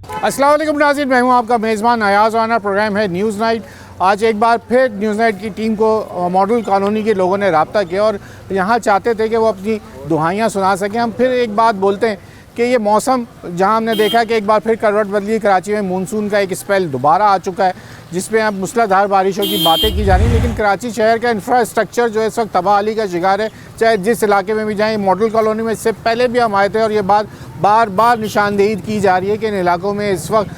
अस्सलाम वालेकुम नाज़रीन, मैं हूं आपका मेज़बान अयाज़ राना। प्रोग्राम है न्यूज़ नाइट। आज एक बार फिर न्यूज़ नाइट की टीम को मॉडल कॉलोनी के लोगों ने रब्ता किया और यहाँ चाहते थे कि वो अपनी दुहाइयाँ सुना सकें। हम फिर एक बात बोलते हैं कि ये मौसम जहाँ हमने देखा कि एक बार फिर करवट बदली, कराची में मानसून का एक स्पेल दोबारा आ चुका है जिसमें अब मूसलाधार बारिशों की बातें की जा रही हैं, लेकिन कराची शहर का इंफ्रास्ट्रक्चर जो है इस वक्त तबाही का शिकार है। चाहे जिस इलाके में भी जाएँ, मॉडल कॉलोनी में इससे पहले भी हम आए थे और ये बात बार बार निशानदेही की जा रही है कि इन इलाकों में इस वक्त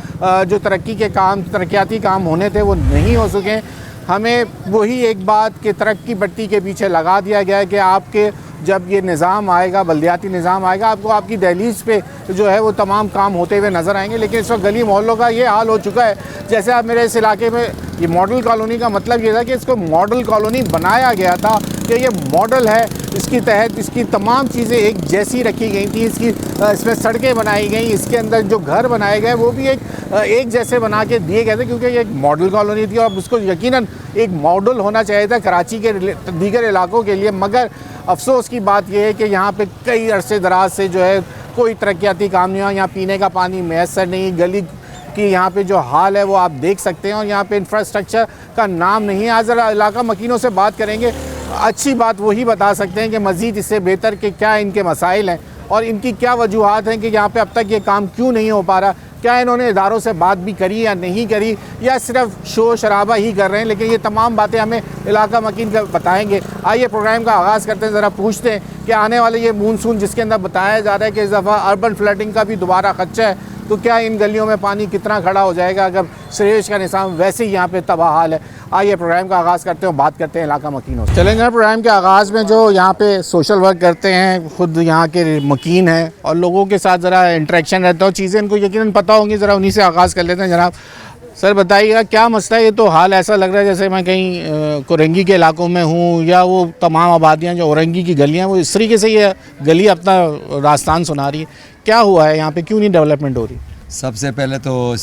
जो तरक्याती काम होने थे वो नहीं हो सके। हमें वही एक बात कि तरक्की पट्टी के पीछे लगा दिया गया है कि आपके जब ये निज़ाम आएगा, बल्दियाती निज़ाम आएगा, आपको आपकी दहलीज पे जो है वो तमाम काम होते हुए नज़र आएंगे। लेकिन इस वक्त गली मोहल्लों का ये हाल हो चुका है। जैसे आप मेरे इस इलाके में ये मॉडल कॉलोनी का मतलब ये था कि इसको मॉडल कॉलोनी बनाया गया था कि ये मॉडल है, इसकी तहत इसकी तमाम चीज़ें एक जैसी रखी गई थी, इसमें सड़कें बनाई गई, इसके अंदर जो घर बनाए गए वो भी एक जैसे बना के दिए गए थे क्योंकि ये एक मॉडल कॉलोनी थी और उसको यकीनन एक मॉडल होना चाहिए था कराची के दीगर इलाकों के लिए। मगर अफसोस की बात यह है कि यहाँ पे कई अरसे दराज से जो है कोई तरक्याती काम नहीं हुआ। यहाँ पीने का पानी मैसर नहीं, गली की यहाँ पे जो हाल है वो आप देख सकते हैं और यहाँ पे इंफ्रास्ट्रक्चर का नाम नहीं है। आज ज़रा इलाका मकीनों से बात करेंगे, अच्छी बात वही बता सकते हैं कि मज़ीद इससे बेहतर कि क्या इनके मसाइल हैं और इनकी क्या वजूहात हैं कि यहाँ पे अब तक ये काम क्यों नहीं हो पा रहा। क्या इन्होंने इदारों से बात भी करी या नहीं करी या सिर्फ शोर शराबा ही कर रहे हैं। लेकिन ये तमाम बातें हमें इलाका मकीन का बताएंगे। आइए प्रोग्राम का आगाज़ करते हैं। ज़रा पूछते हैं कि आने वाले ये मानसून जिसके अंदर बताया जा रहा है कि इस दफ़ा अर्बन फ्लडिंग का भी दोबारा खदशा है, तो क्या इन गलियों में पानी कितना खड़ा हो जाएगा अगर सीवेज का निज़ाम वैसे ही यहाँ पे तबाह हाल है। आइए प्रोग्राम का आगाज़ करते हैं, बात करते हैं इलाका मकीनों से। चलेंगे प्रोग्राम के आगाज़ में जो यहाँ पे सोशल वर्क करते हैं, ख़ुद यहाँ के मकीन हैं और लोगों के साथ ज़रा इंटरेक्शन रहता है, चीज़ें इनको यकीनन पता होंगी। ज़रा उन्हीं से आगाज़ कर लेते हैं। जनाब सर बताइएगा क्या मसला है। ये तो हाल ऐसा लग रहा है जैसे मैं कहीं कोरंगी के इलाकों में हूँ या वो तमाम आबादियाँ जो औरंगी की गलियाँ वो इस तरीके से ये गली अपना रास्तान सुना रही है। क्या हुआ है यहाँ पे, क्यों नहीं डेवलपमेंट हो रही? सबसे पहले तो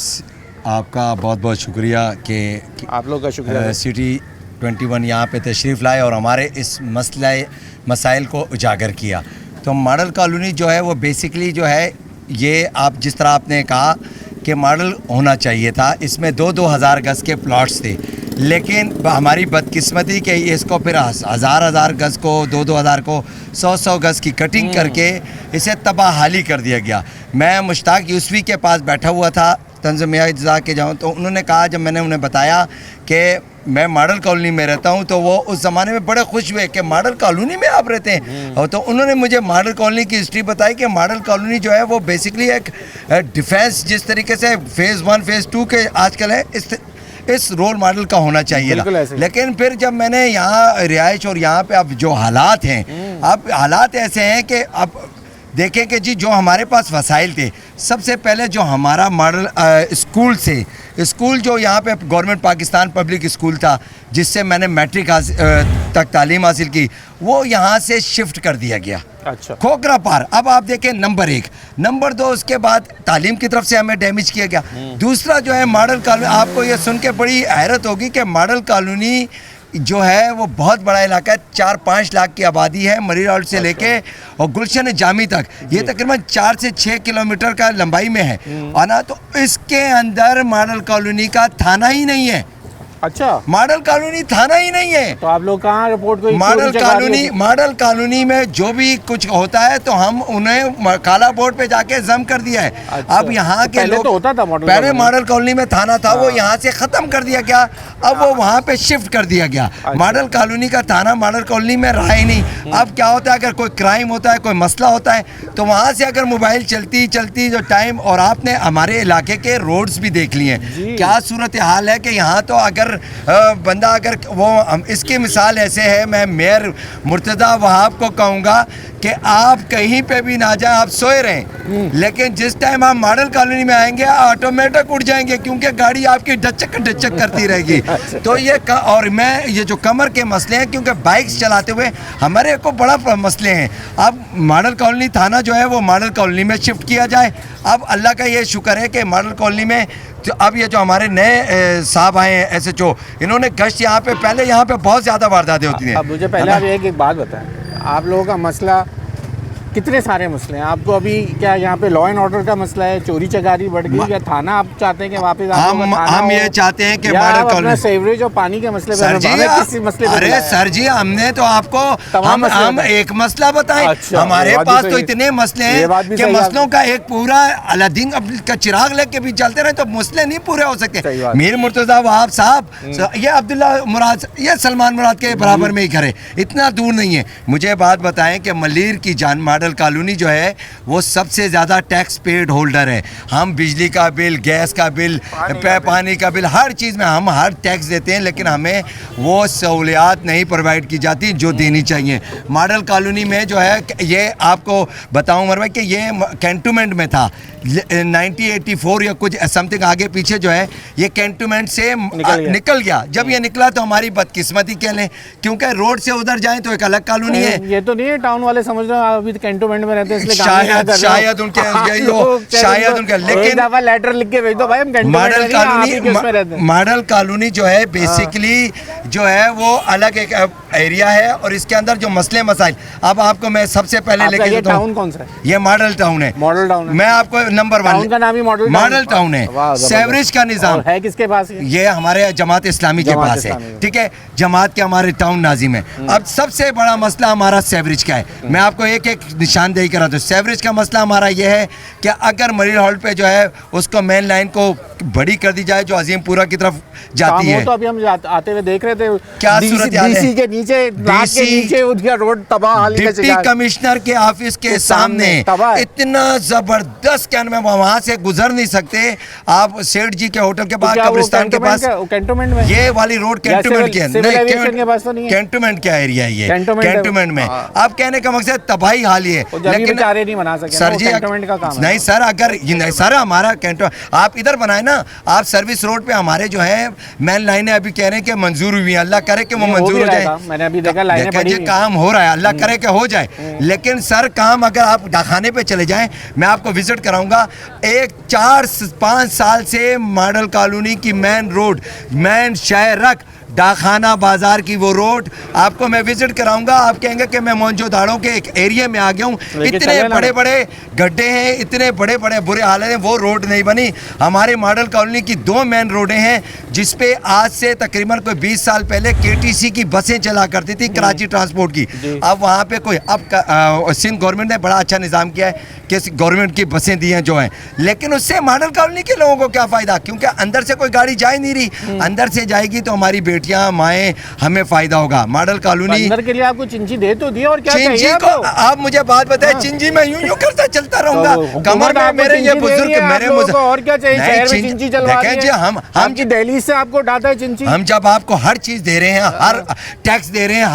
आपका बहुत बहुत शुक्रिया कि आप लोग का शुक्रिया सिटी 21 यहाँ पे तशरीफ़ लाए और हमारे इस मसाइल को उजागर किया। तो मॉडल कॉलोनी जो है वो बेसिकली जो है ये आप जिस तरह आपने कहा कि मॉडल होना चाहिए था, इसमें 2,000 गज़ के प्लॉट्स थे, लेकिन हमारी बदकिस्मती के इसको फिर हज़ार गज़ को 2,000 को 100 गज़ की कटिंग करके इसे तबाहाली कर दिया गया। मैं मुश्ताक यूसुफ़ी के पास बैठा हुआ था तंज़ीमिया इज्ज़ा के जाऊँ, तो उन्होंने कहा, जब मैंने उन्हें बताया कि मैं मॉडल कॉलोनी में रहता हूँ, तो वो उस ज़माने में बड़े खुश हुए कि मॉडल कॉलोनी में आप रहते हैं। और तो उन्होंने मुझे मॉडल कॉलोनी की हिस्ट्री बताई कि मॉडल कॉलोनी जो है वो बेसिकली एक डिफेंस जिस तरीके से फ़ेज़ 1 फ़ेज़ 2 के आजकल है इस रोल मॉडल का होना चाहिए था। लेकिन फिर जब मैंने यहाँ रिहाइश और यहाँ पे अब जो हालात हैं, अब हालात ऐसे हैं कि अब देखें कि जी जो हमारे पास वसाइल थे, सबसे पहले जो हमारा मॉडल स्कूल जो यहाँ पे गवर्नमेंट पाकिस्तान पब्लिक स्कूल था जिससे मैंने मैट्रिक तक तालीम हासिल की, वो यहाँ से शिफ्ट कर दिया गया। अच्छा। खोखरा पार। अब आप देखें नंबर 1, नंबर 2 उसके बाद तालीम की तरफ से हमें डैमेज किया गया। दूसरा जो है मॉडल कॉलोनी, आपको ये सुन के बड़ी हैरत होगी कि मॉडल कॉलोनी जो है वो बहुत बड़ा इलाका है, 4-5 लाख की आबादी है, मरी रोड से लेके और गुलशन जामी तक, ये तकरीबन 4 से 6 किलोमीटर का लंबाई में है और ना, तो इसके अंदर मॉडल कॉलोनी का थाना ही नहीं है। अच्छा, मॉडल कॉलोनी थाना ही नहीं है। तो आप लोग कहाँ रिपोर्ट को? मॉडल कॉलोनी में जो भी कुछ होता है तो हम उन्हें काला बोर्ड पे जाके जम कर दिया है। अच्छा, अब यहाँ के लोग तो होता था पहले मॉडल कॉलोनी में थाना था, वो यहाँ से ख़त्म कर दिया गया, अब वो वहाँ पे शिफ्ट कर दिया गया। मॉडल कॉलोनी का थाना मॉडल कॉलोनी में रहा ही नहीं। अब क्या होता है, अगर कोई क्राइम होता है, कोई मसला होता है, तो वहाँ से अगर मोबाइल चलती जो टाइम, और आपने हमारे इलाके के रोड्स भी देख लिए हैं, क्या सूरत हाल है कि यहाँ तो अगर बंदा अगर वो इसकी मिसाल ऐसे है, मैं मेयर मुर्तज़ा वहाब को कहूँगा कि आप कहीं पे भी ना जाएं, आप सोए रहें, लेकिन जिस टाइम आप मॉडल कॉलोनी में आएंगे ऑटोमेटिक उठ जाएंगे क्योंकि गाड़ी आपकी डचक करती रहेगी। तो ये और मैं ये जो कमर के मसले हैं, क्योंकि बाइक्स चलाते हुए हमारे को बड़ा मसले हैं। अब मॉडल कॉलोनी थाना जो है वो मॉडल कॉलोनी में शिफ्ट किया जाए। अब अल्लाह का ये शुक्र है कि मॉडल कॉलोनी में तो अब ये जो हमारे नए साहब आए हैं SHO, इन्होंने गश्त यहाँ पे, पहले यहाँ पे बहुत ज़्यादा वारदातें होती थी। अब मुझे पहले आप एक बात बताएं, आप लोगों का मसला कितने सारे मसले हैं आपको अभी। क्या यहाँ पे लॉ एंड ऑर्डर का मसला है, चोरी चकारी बढ़ गई, या थाना आप चाहते हैं कि वापस हम ये चाहते हैं कि मॉडल कॉलोनी सेवरेज और पानी के मसले सर जी, किसी मसले पे अरे सर जी हमने तो आपको हम एक मसला बताएं। अच्छा, हमारे पास तो इतने मसले हैं कि मसलों का एक पूरा अलादीन का चिराग लेके भी चलते रहे तो मसले नहीं पूरे हो सकते। मीर मुर्तजा वहाब साहब, ये अब्दुल्ला मुराद, ये सलमान मुराद के बराबर में ही करे, इतना दूर नहीं है। मुझे बात बताएं कि मलीर की जान मॉडल कॉलोनी जो है वो सबसे ज़्यादा टैक्स पेड होल्डर है। हम बिजली का बिल, गैस का बिल, पानी का बिल, हर चीज़ में हम हर टैक्स देते हैं, लेकिन हमें वो सहूलियात नहीं प्रोवाइड की जाती जो देनी चाहिए। मॉडल कॉलोनी में जो है, ये आपको बताऊं उमर भाई कि ये कैंटोनमेंट में था 1984 या कुछ समथिंग आगे पीछे जो है ये कैंटोनमेंट से निकल गया। जब ये निकला तो हमारी बदकिस्मती कह लें, क्योंकि रोड से उधर जाएं तो एक अलग कॉलोनी है। ये तो नहीं है टाउन वाले समझ रहे हो अभी कैंटोनमेंट में रहते हैं इसलिए शायद उनके लेकिन लेटर लिख के भेज दो भाई, हम मॉडल कॉलोनी जो है बेसिकली जो है वो अलग एक एरिया है और इसके अंदर जो मसले मसाइल, अब आपको मैं सबसे पहले लेके टाउन कौन सा है? ये मॉडल टाउन है। मॉडल टाउन है। मैं आपको नंबर 1 का नाम ही मॉडल टाउन है। सेवरेज का निजाम है किसके पास? ये हमारे जमात इस्लामी के पास है, ठीक है, जमात के हमारे टाउन नाजिम है। अब सबसे बड़ा मसला हमारा सेवरेज का है। मैं आपको एक एक निशानदेही करा दूं। सेवरेज का मसला हमारा ये है कि अगर मरीन हॉल पे जो है उसको मेन लाइन को बड़ी कर दी जाए जो अजीमपुरा की तरफ जाती है। तो अभी हम आते हुए देख रहे थे क्या सूरत हाल है, के नीचे उनका रोड तबाह हाल का डिप्टी कमिश्नर के ऑफिस के सामने इतना जबरदस्त कैन में वहां से गुजर नहीं सकते आप। सेठ जी के होटल के पास, कब्रिस्तान के पास, कैंटोनमेंट में ये वाली रोड कैंटोनमेंट के कैंटोनमेंट क्या एरिया है ये? कैंटोनमेंट में। आप कहने का मकसद तबाही हाल ही है, लेकिन नहीं बना सके सर जी। नहीं सर, अगर नहीं सर हमारा कैंटोनमेंट आप इधर बनाए ना, आप सर्विस रोड पे हमारे जो है मेन लाइनें अभी कह रहे हैं कि मंजूर हुई है। अल्लाह करे कि वो मंजूर हो जाए। मैंने अभी देखा लाइनें पड़ी हैं। काम हो रहा है, अल्लाह करे कि हो जाए। लेकिन सर काम अगर आप डाखाने पे चले जाएं, मैं आपको विजिट कराऊंगा। एक 4-5 साल से मॉडल कॉलोनी की मेन रोड, मेन शहरक डाखाना बाजार की वो रोड आपको मैं विजिट कराऊंगा। आप कहेंगे कि मैं मोहनजोदाड़ो के एक एरिया में आ गया हूँ। इतने बड़े बड़े गड्ढे हैं, इतने बड़े बड़े बुरे हाल हैं, वो रोड नहीं बनी। हमारे मॉडल कॉलोनी की 2 मेन रोडें हैं जिसपे आज से तकरीबन कोई 20 साल पहले KTC की बसें चला करती थी, कराची ट्रांसपोर्ट की। अब वहाँ पे कोई अब सिंध गवर्नमेंट ने बड़ा अच्छा निज़ाम किया है कि गवर्नमेंट की बसें दी हैं जो हैं, लेकिन उससे मॉडल कॉलोनी के लोगों को क्या फ़ायदा? क्योंकि अंदर से कोई गाड़ी जा ही नहीं रही। अंदर से जाएगी तो हमारी बेटियां माएँ हमें फ़ायदा होगा। मॉडल कॉलोनी अंदर के लिए आपको चिंची दे तो दिया, और क्या चाहिए को? आप मुझे बात बताएं, चिंची मैं यूं करता चलता रहूंगा, कमर में मेरे ये बुजुर्ग मेरे और क्या चाहिए? शहर में चिंची चलवा देखें जी, हम दिल्ली से आपको उठाता है चिंची। हम जब आपको हर चीज दे रहे हैं, हर टैक्स दे रहे हैं,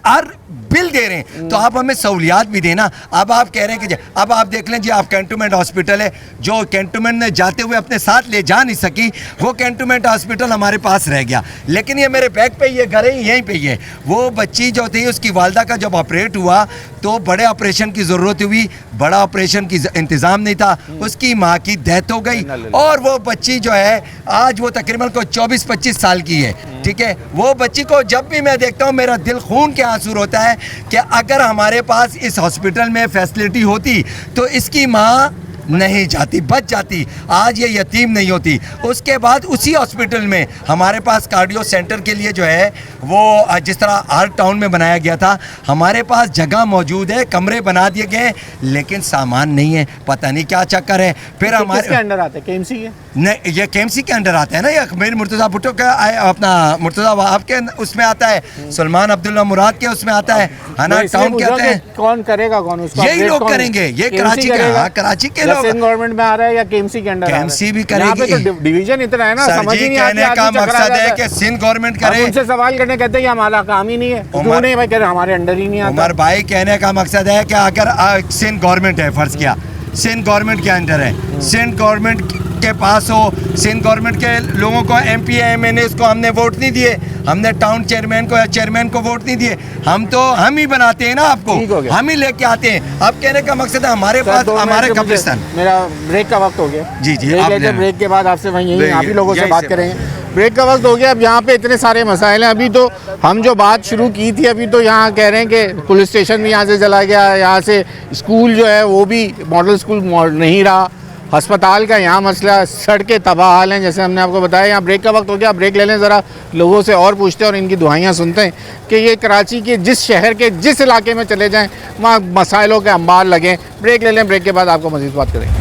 हर बिल दे रहे हैं, तो आप हमें सहूलियात भी देना। अब आप कह रहे हैं कि अब आप देख लें जी, आप कैंटोनमेंट हॉस्पिटल है जो कैंटोनमेंट में जाते हुए अपने साथ ले जा नहीं सकी, वो कैंटोनमेंट हॉस्पिटल हमारे पास रह गया। लेकिन ये मेरे बैग पे ये घर है, यहीं पे ये वो बच्ची जो थी उसकी वालदा का जब ऑपरेट हुआ तो बड़े ऑपरेशन की ज़रूरत हुई, बड़ा ऑपरेशन की इंतज़ाम नहीं था, उसकी माँ की डेथ हो गई और वो बच्ची जो है आज वो तकरीबन को 24-25 साल की है, ठीक है। वो बच्ची को जब भी मैं देखता हूँ मेरा दिल खून के आंसू होता है कि अगर हमारे पास इस हॉस्पिटल में फैसिलिटी होती तो इसकी माँ नहीं जाती, बच जाती, आज ये यतीम नहीं होती। उसके बाद उसी हॉस्पिटल में हमारे पास कार्डियो सेंटर के लिए जो है वो जिस तरह हर टाउन में बनाया गया था, हमारे पास जगह मौजूद है, कमरे बना दिए गए, लेकिन सामान नहीं है, पता नहीं क्या चक्कर है। फिर हमारे किसके अंडर आता है? KMC के? नहीं, ये KMC के अंडर आता है ना, ये मेरे मुर्तज़ा भुट्टो का अपना मुर्तज़ा वहाब के उसमें आता है, सलमान अब्दुल्ला मुराद के उसमें आता है ना, टाउन के आता है। कौन करेगा? कौन उसको? यही लोग करेंगे, ये कराची का, कराची के लोग। गवर्नमेंट में आ रहा है या KMC के अंडर? KMC भी करेगी। तो डिवीजन इतना है ना, समझ ही नहीं आता। कहने का मकसद है कि सिंध गवर्नमेंट करे। उनसे सवाल करने कहते हैं कि हमारा काम ही नहीं है, क्यों नहीं भाई? कह रहे हमारे अंडर ही नहीं आता। उमर भाई कहने का मकसद है कि अगर सिंध गवर्नमेंट है, फर्ज किया सिंध गवर्नमेंट के अंडर है, सिंध गवर्नमेंट के पास हो, सिंध गवर्नमेंट के लोगों को MP MNA को हमने वोट नहीं दिए, हमने टाउन चेयरमैन को या चेयरमैन को वोट नहीं दिए, हम ही बनाते हैं ना आपको, हम ही लेके आते हैं। अब कहने का मकसद है हमारे पास हमारे कब्रिस्तान। मेरा ब्रेक का वक्त हो गया। जी, ब्रेक के बाद आपसे वहीं आप ही लोगों से बात करेंगे। ब्रेक का वक्त हो गया। अब यहाँ पे इतने सारे मसाइल हैं। अभी तो हम जो बात शुरू की थी, अभी तो यहाँ कह रहे हैं कि पुलिस स्टेशन भी यहाँ से चला गया, यहाँ से स्कूल जो है वो भी मॉडल स्कूल नहीं रहा, अस्पताल का यहाँ मसला, सड़कें तबाह हाल हैं जैसे हमने आपको बताया। यहाँ ब्रेक का वक्त हो गया, ब्रेक ले लें, ज़रा लोगों से और पूछते हैं और इनकी दुआइयाँ सुनते हैं कि ये कराची के जिस शहर के जिस इलाके में चले जाएँ वहाँ मसाइलों के अंबार लगें। ब्रेक ले लें, ब्रेक के बाद आपको मज़ीद बात करेंगे।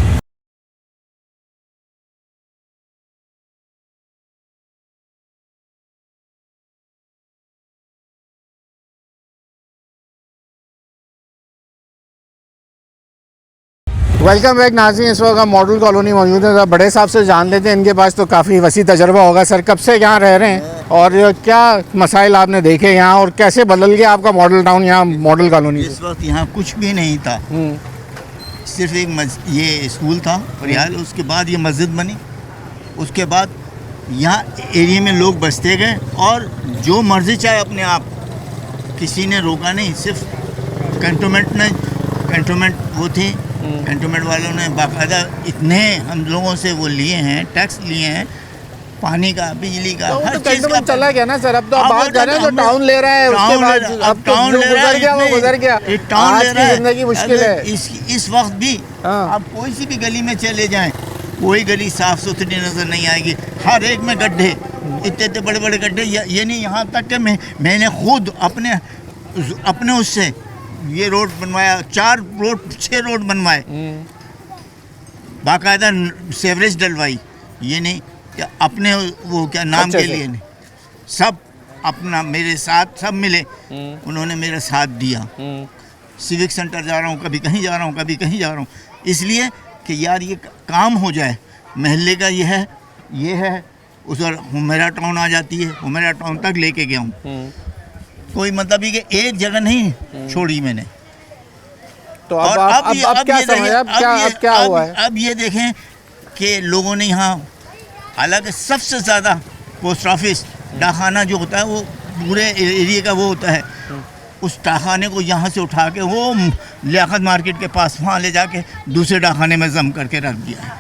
वेलकम बैक नाज़रीन। इस वक्त हम मॉडल कॉलोनी मौजूद है। बड़े साहब से जान लेते हैं, इनके पास तो काफ़ी वसी तजर्बा होगा। सर, कब से यहाँ रह रहे हैं और क्या मसाइल आपने देखे यहाँ और कैसे बदल गया आपका मॉडल टाउन यहाँ मॉडल कॉलोनी? इस वक्त यहाँ कुछ भी नहीं था, सिर्फ एक ये स्कूल था फरियाल, उसके बाद ये मस्जिद बनी, उसके बाद यहाँ एरिया में लोग बसते गए और जो मर्जी चाहे अपने आप, किसी ने रोका नहीं। सिर्फ कंटोनमेंट वो थी, कंटोनमेंट वालों ने बाकायदा इतने हम लोगों से वो लिए हैं, टैक्स लिए हैं, पानी का, बिजली का, हर चीज़ का। चला गया ना सर, अब तो आप बात कर रहे हैं जो टाउन ले रहा है, उसके बाद अब टाउन ले रहा है, वो गुजर गया। टाउन ले रहा है, जिंदगी मुश्किल है। इस वक्त भी आप कोई सी भी गली में चले जाएं, कोई गली साफ सुथरी नजर नहीं आएगी। हर एक में गड्ढे, इतने बड़े बड़े गड्ढे। ये नहीं, यहाँ तक कि मैंने खुद अपने उससे ये रोड बनवाया, 6 रोड बनवाए, बाकायदा सेवरेज डलवाई। ये नहीं कि अपने वो क्या नाम के लिए नहीं, सब अपना मेरे साथ सब मिले, उन्होंने मेरा साथ दिया। सिविक सेंटर जा रहा हूँ, कभी कहीं जा रहा हूँ, कभी कहीं जा रहा हूँ, इसलिए कि यार ये काम हो जाए। महल्ले का ये है उधर हुमेरा टाउन आ जाती है, हुमेरा टाउन तक लेके गया हूँ। कोई मतलब ही कि एक जगह नहीं छोड़ी मैंने। तो अब क्या समझ, अब क्या हुआ है? अब ये देखें कि लोगों ने यहाँ, हालांकि सबसे ज़्यादा पोस्ट ऑफिस डाकखाना जो होता है वो पूरे एरिया का वो होता है, उस डाकखाने को यहाँ से उठा के वो लियाकत मार्केट के पास वहाँ ले जाके दूसरे डाकखाने में जम करके रख दिया है।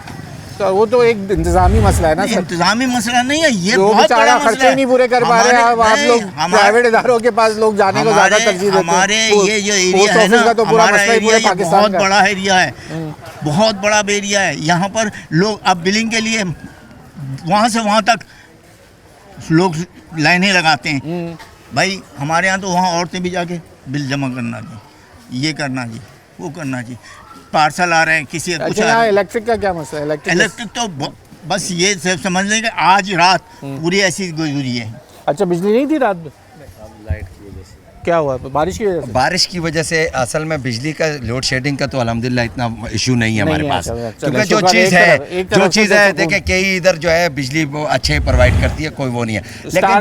तो वो तो एक इंतजामी मसला है ना सर? इंतजामी मसला नहीं है, ये बहुत बड़ा खर्चे ही नहीं पूरे कर पा रहे हैं। अब आप लोग प्राइवेट इदारों के पास लोग जाने को ज्यादा तरजीह देते हैं। हमारे ये जो एरिया है ना, तो हमारा एरिया बहुत बड़ा एरिया है, बहुत बड़ा एरिया है। यहाँ पर लोग अब बिलिंग के लिए वहाँ से वहाँ तक लोग लाइनें लगाते हैं। भाई हमारे यहाँ तो वहाँ औरतें भी जाके बिल जमा करना जी, ये करना जी, वो करना जी, पार्सल आ रहे हैं, किसी कुछ आ रहा है। इलेक्ट्रिक का क्या मसला है? इलेक्ट्रिक तो बस ये सब समझ लें कि आज रात पूरी ऐसी गुजरी है। अच्छा, बिजली नहीं थी रात में? लाइट की वजह से क्या हुआ? बारिश की वजह से? बारिश की वजह से असल में बिजली का लोड शेडिंग का तो अल्हम्दुलिल्लाह इतना इशू नहीं है हमारे पास, क्योंकि जो चीज़ है देखिए कई इधर जो है बिजली अच्छे प्रोवाइड करती है, कोई वो नहीं है। लेकिन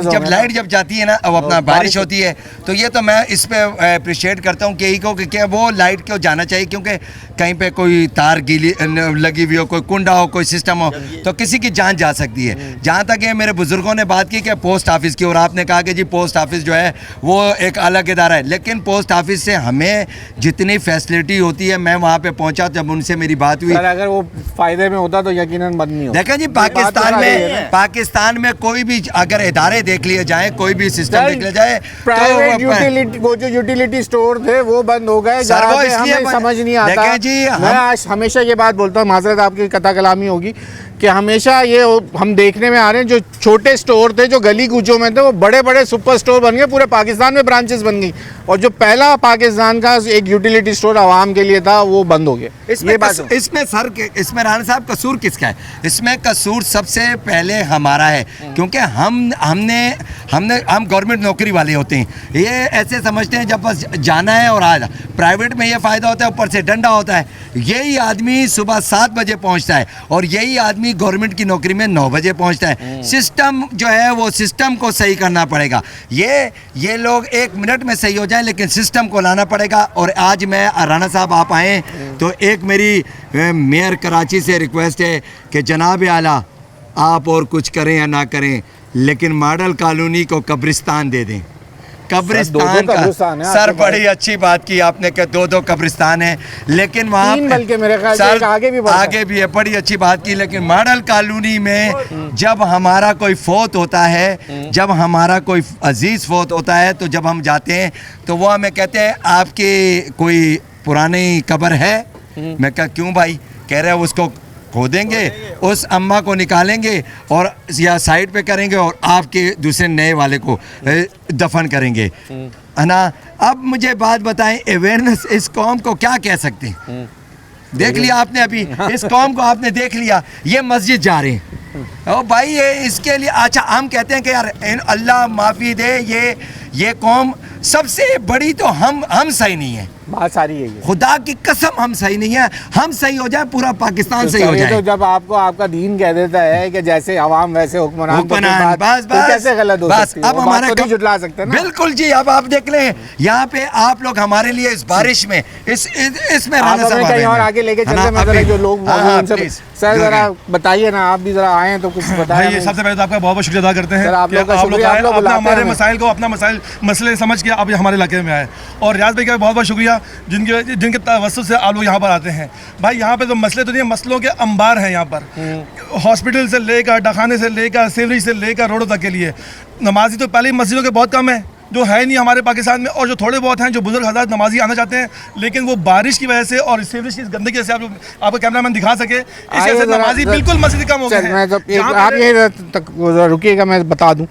जब लाइट जाती है ना, अब अपना बारिश होती है, तो ये तो मैं इस पे अप्रिशिएट करता हूँ कई को कि वो लाइट क्यों जाना चाहिए, क्योंकि कहीं पे कोई तार गीली लगी हुई हो, कोई कुंडा हो, कोई सिस्टम हो, तो किसी की जान जा सकती है। जहाँ तक ये मेरे बुजुर्गों ने बात की कि पोस्ट ऑफिस की, और आपने कहा कि जी पोस्ट ऑफिस जो है वो एक अलग इदारा है, लेकिन पोस्ट ऑफिस से हमें जितनी फैसिलिटी होती है, मैं वहाँ पे पहुँचा, जब उनसे मेरी बात हुई, अगर वो फायदे में होता तो यकीनन बंद नहीं होता। देखें जी, पाकिस्तान में कोई भी अगर इदारे देख लिए जाए, कोई भी सिस्टम देख लिया जाए, प्राइवेट वो जो यूटिलिटी स्टोर थे वो बंद हो गए, हमें समझ नहीं आता। मैं आज हमेशा ये बात बोलता हूँ, माजरत आपकी कथा कलामी होगी, कि हमेशा ये हम देखने में आ रहे हैं जो छोटे स्टोर थे, जो गली कूचों में थे, वो बड़े बड़े सुपर स्टोर बन गए, पूरे पाकिस्तान में ब्रांचेस बन गई, और जो पहला पाकिस्तान का एक यूटिलिटी स्टोर आवाम के लिए था वो बंद हो गया। इसमें राणा साहब कसूर किसका है? इसमें कसूर सबसे पहले हमारा है, क्योंकि हम गवर्नमेंट नौकरी वाले होते हैं। ये ऐसे समझते हैं जब बस जाना है और आ जा। प्राइवेट में ये फ़ायदा होता है, ऊपर से डंडा होता है। यही आदमी सुबह 7 बजे पहुंचता है और यही आदमी गवर्नमेंट की नौकरी में 9 बजे पहुंचता है। सिस्टम जो है वो सिस्टम को सही करना पड़ेगा। ये लोग 1 मिनट में सही हो जाए, लेकिन सिस्टम को लाना पड़ेगा। और आज मैं राणा साहब आप आए तो एक मेरी मेयर कराची से रिक्वेस्ट है कि जनाब आला आप और कुछ करें या ना करें, लेकिन मॉडल कॉलोनी को कब्रिस्तान दे दें। कब्रिस्तान दो कब्रिस्तान का है सर आपके बड़ी अच्छी बात की आपने कि दो कब्रिस्तान है, लेकिन वहाँ तीन बल्कि मेरे ख्याल से सर एक आगे भी पड़ता है। आगे भी है, बड़ी अच्छी बात की। लेकिन मॉडल कॉलोनी में जब हमारा कोई फोत होता है, जब हमारा कोई अजीज फोत होता है, तो जब हम जाते हैं तो वो हमें कहते हैं आपकी कोई पुरानी कब्र है। मैं कहा क्यों भाई? कह रहे हैं उसको खोदेंगे, उस अम्मा को निकालेंगे और या साइड पे करेंगे और आपके दूसरे नए वाले को दफन करेंगे, है ना। अब मुझे बात बताएं, अवेयरनेस इस कौम को क्या कह सकते हैं? देख लिया आपने, अभी इस कौम को आपने देख लिया, ये मस्जिद जा रहे हैं। ओ भाई ये इसके लिए अच्छा हम कहते हैं कि यार अल्लाह माफ़ी दे, ये कौम सबसे बड़ी तो हम सही नहीं है, बात सारी है ये। खुदा की कसम हम सही नहीं है। हम सही हो जाए पूरा पाकिस्तान तो सही हो जाए। तो जब आपको आपका दीन कह देता है कि जैसे अवाम वैसे हुक्मरान, बस तो कैसे गलत हो बस सकती है? अब वो हमारे बात तो नहीं जुटला सकते ना। बिल्कुल जी। अब आप देख लें यहाँ पे आप लोग हमारे लिए इस बारिश में इसमें आप हमें कहीं और आगे लेके चलते हैं, मैं जो लोग मौजूद हैं उनसे सर जरा बताइए ना, आप भी जरा आए हैं तो कुछ बताइए। भाई सबसे पहले तो आपका बहुत बहुत शुक्रिया अदा करते हैं सर, आप लोग का कि शुक्रिया, आप लोग अपना बुलाते हमारे हैं मसाइल को अपना मसले समझ के आप हमारे इलाके में आए। और रियाज भाई का बहुत बहुत शुक्रिया जिनके तवस्सुत से आप लोग यहाँ पर आते हैं। भाई यहाँ पे तो मसले तो नहीं, मसलों के अंबार हैं यहाँ पर, हॉस्पिटल से लेकर डाखाने से लेकर सीवरेज से लेकर रोडों तक के लिए। नमाजी तो पहले ही मस्जिदों के बहुत कम है, जो है नहीं हमारे पाकिस्तान में, और जो थोड़े बहुत हैं जो बुजुर्ग हज़रात नमाजी आना चाहते हैं, लेकिन वो बारिश की वजह से और सीवरेज की गंदगी से आपको कैमरामैन दिखा सके, इस वजह से नमाजी बिल्कुल मस्जिद कम हो गए हैं। आप ये तक रुकिएगा, मैं बता दूं।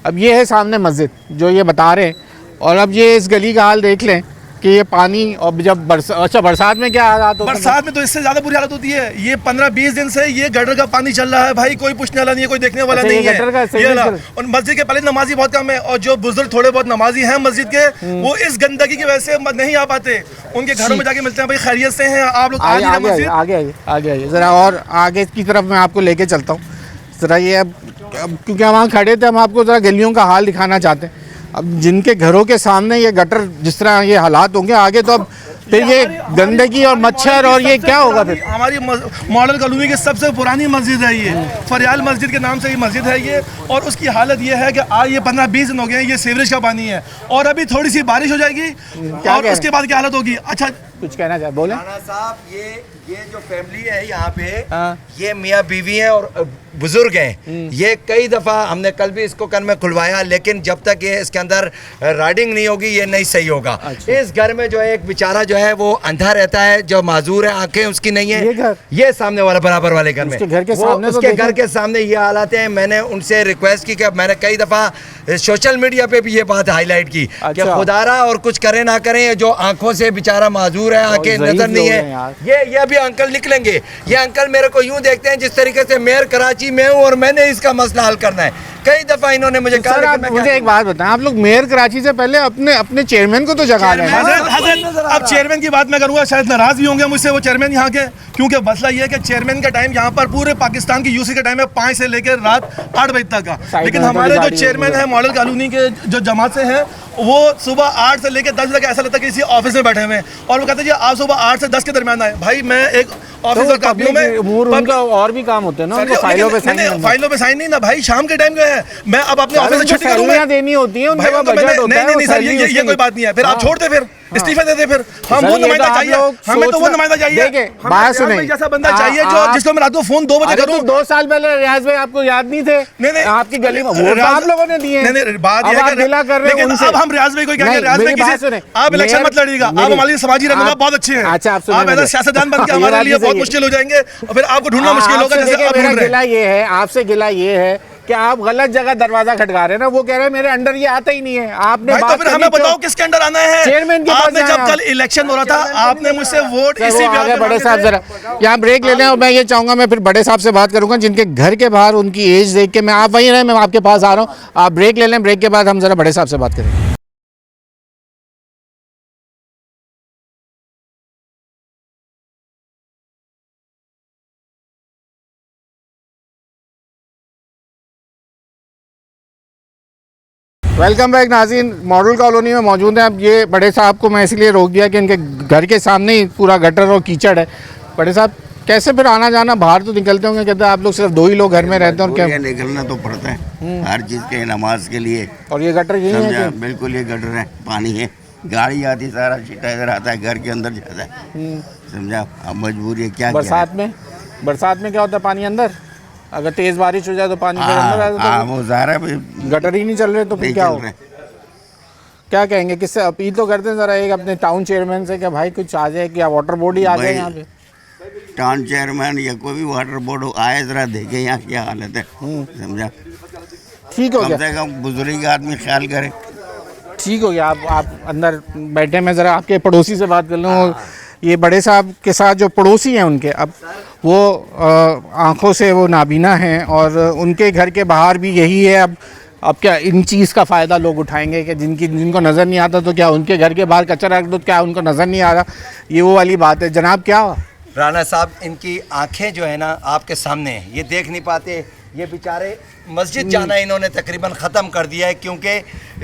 अब ये है सामने मस्जिद जो ये बता रहे हैं, और अब ये इस गली का हाल देख लें कि ये पानी, और जब बरसात में क्या हालात होते हैं? बरसात में तो इससे ज्यादा बुरी हालत होती है। ये 15-20 दिन से ये गटर का पानी चल रहा है भाई, कोई पूछने वाला नहीं है, कोई देखने वाला अच्छा, नहीं ये है। गटर का ये और मस्जिद के पहले नमाजी बहुत कम है, और जो बुजुर्ग थोड़े बहुत नमाजी हैं मस्जिद के, वो इस गंदगी की वजह से नहीं आ पाते। उनके घरों में जाके मिलते हैं, भाई खैरियत से हैं आप लोग? आगे आइए जरा, और आगे की तरफ मैं आपको लेके चलता हूँ जरा। ये अब क्योंकि हम वहाँ खड़े थे, हम आपको जरा गलियों का हाल दिखाना चाहते हैं। अब जिनके घरों के सामने ये गटर जिस तरह ये हालात होंगे आगे, तो अब फिर ये गंदगी और मच्छर और ये क्या होगा? फिर हमारी मॉडल कॉलोनी की सबसे पुरानी मस्जिद है ये, फरियाल मस्जिद के नाम से ये मस्जिद है ये, और उसकी हालत ये है कि आज ये 15-20 दिन हो गए हैं, ये सीवरेज का पानी है, और अभी थोड़ी सी बारिश हो जाएगी और उसके बाद क्या हालत होगी? अच्छा कुछ कहना चाहे बोले साहब। ये जो फैमिली है यहाँ पे, ये मियाँ बीवी हैं और बुजुर्ग हैं। ये कई दफ़ा हमने कल भी इसको कल में खुलवाया, लेकिन जब तक ये इसके अंदर राइडिंग नहीं होगी ये नहीं सही होगा। अच्छा। इस घर में जो है एक बेचारा जो है वो अंधा रहता है, जो माजूर है, आंखें उसकी नहीं है। ये सामने वाला बराबर वाले घर में, घर के सामने, उसके घर के सामने ये हालात हैं। मैंने उनसे रिक्वेस्ट की कि मैंने कई दफ़ा सोशल मीडिया पे भी ये बात हाईलाइट की कि खुदारा और कुछ करें ना करें, जो आंखों से बेचारा माजूर है, आंखें नजर नहीं है, ये अभी अंकल निकलेंगे। ये अंकल मेरे को यूं देखते हैं जिस तरीके से मेयर कराची में हूं और मैंने इसका मसला हल करना है। कई दफा इन्होंने मुझे कहा। आप मुझे एक बात बताएं, आप लोग मेयर कराची से पहले अपने चेयरमैन को तो जगा रहे हैं। अब चेयरमैन की बात मैं करूंगा, शायद नाराज भी होंगे मुझसे वो चेयरमैन यहाँ के, क्योंकि मसला ये है कि चेयरमैन का टाइम यहाँ पर पूरे पाकिस्तान की यूसी का टाइम है 5 से लेकर रात 8 बजे तक का, लेकिन हमारे जो चेयरमैन है मॉडल कॉलोनी के जो जमात से हैं, वो सुबह 8 से लेकर 10 तक ऐसा लगता है कि किसी ऑफिस में बैठे हुए हैं, और वो कहते हैं जी आप सुबह 8 से 10 के दरमियान आए। भाई मैं एक ऑफिसर का उनका और भी काम होते हैं ना, फाइलों पे साइन नहीं ना भाई, शाम के टाइम जो है मैं अब अपने ऑफिस से छुट्टी करूंगा, देनी होती है उनके पास बजट होता है। नहीं सर, ये कोई बात नहीं है। फिर आप छोड़ते, फिर इस्तीफा दे दे, फिर हम वो नुमाइंदा चाहिए, हमें तो वो नुमाइंदा चाहिए, बात सुने, जैसा बंदा चाहिए जो जिसको मैं रात को फोन 2 बजे करूं। 2 साल पहले रियाज भाई आपको याद नहीं थे? नहीं आपकी गली में वोट आप लोगों ने दिए। नहीं बात ये है, गिला कर रहे हैं उनसे। अब हम रियाज भाई को क्या कहें? रियाज भाई किसी आप इलेक्शन मत लड़िएगा, आप हमारे समाजी रहनुमा बहुत अच्छे हैं। अच्छा आप ऐसा सियासतदान बन के हमारे लिए बहुत मुश्किल हो जाएंगे, और फिर आपको ढूंढना मुश्किल होगा। जैसे आप ढूंढ रहे हैं, आपसे गिला ये है कि आप गलत जगह दरवाजा खटका रहे हैं ना, वो कह रहे हैं मेरे अंडर ये आता ही नहीं है। आपने भाई तो फिर हमें बताओ किसके अंडर आना है? चेयरमैन के पास। आपने जब कल इलेक्शन हो रहा था आपने मुझसे वोट इसी बड़े साहब जरा यहाँ ब्रेक ले लें, और मैं ये चाहूंगा मैं फिर बड़े साहब से बात करूंगा जिनके घर के बाहर उनकी एज देख के, मैं आप वहीं रहे, मैं आपके पास आ रहा हूँ, आप ब्रेक ले लें, ब्रेक के बाद हम जरा बड़े साहब से बात करेंगे। वेलकम बैक नाज़रीन, मॉडल कॉलोनी में मौजूद हैं। अब ये बड़े साहब को मैं इसलिए रोक दिया कि इनके घर के सामने ही पूरा गटर और कीचड़ है। बड़े साहब कैसे फिर आना जाना, बाहर तो निकलते होंगे, कहते हैं आप लोग सिर्फ 2 ही लोग घर में रहते हैं और क्या? निकलना तो पड़ता है हर चीज़ के, नमाज के लिए। और ये गटर यही है समझा, कि? बिल्कुल ये गटर है, पानी है, गाड़ी आती सारा छिटा इधर आता है, घर के अंदर जाता है। समझा, अब मजबूरी है, क्या बरसात में क्या होता है, पानी अंदर, अगर तेज बारिश हो जाए तो पानी फिर अंदर आ जाता है। वो ज़ाहिर है, गटर ही नहीं चल रहे तो फिर क्या होगा? क्या कहेंगे, किससे अपील तो करते हैं ज़रा एक अपने टाउन चेयरमैन से कि भाई कुछ आ जाए, क्या वाटर बोर्ड ही आ जाए यहाँ पे? टाउन चेयरमैन या कोई भी वाटर बोर्ड आए, ज़रा देखे यहाँ क्या हालत है। समझा, ठीक हो कम गया, से कम बुजुर्ग आदमी ख्याल करे। ठीक हो गया। आप अंदर बैठे, मैं ज़रा आपके पड़ोसी से बात कर लूँ। ये बड़े साहब के साथ जो पड़ोसी हैं उनके, अब वो आँखों से वो नाबीना हैं और उनके घर के बाहर भी यही है। अब क्या इन चीज़ का फ़ायदा लोग उठाएंगे कि जिनको नज़र नहीं आता, तो क्या उनके घर के बाहर कचरा रख दो, क्या उनको नज़र नहीं आ रहा? ये वो वाली बात है। जनाब क्या राना साहब, इनकी आंखें जो है ना आपके सामने हैं, ये देख नहीं पाते। ये बेचारे मस्जिद जाना इन्होंने तकरीबन ख़त्म कर दिया है, क्योंकि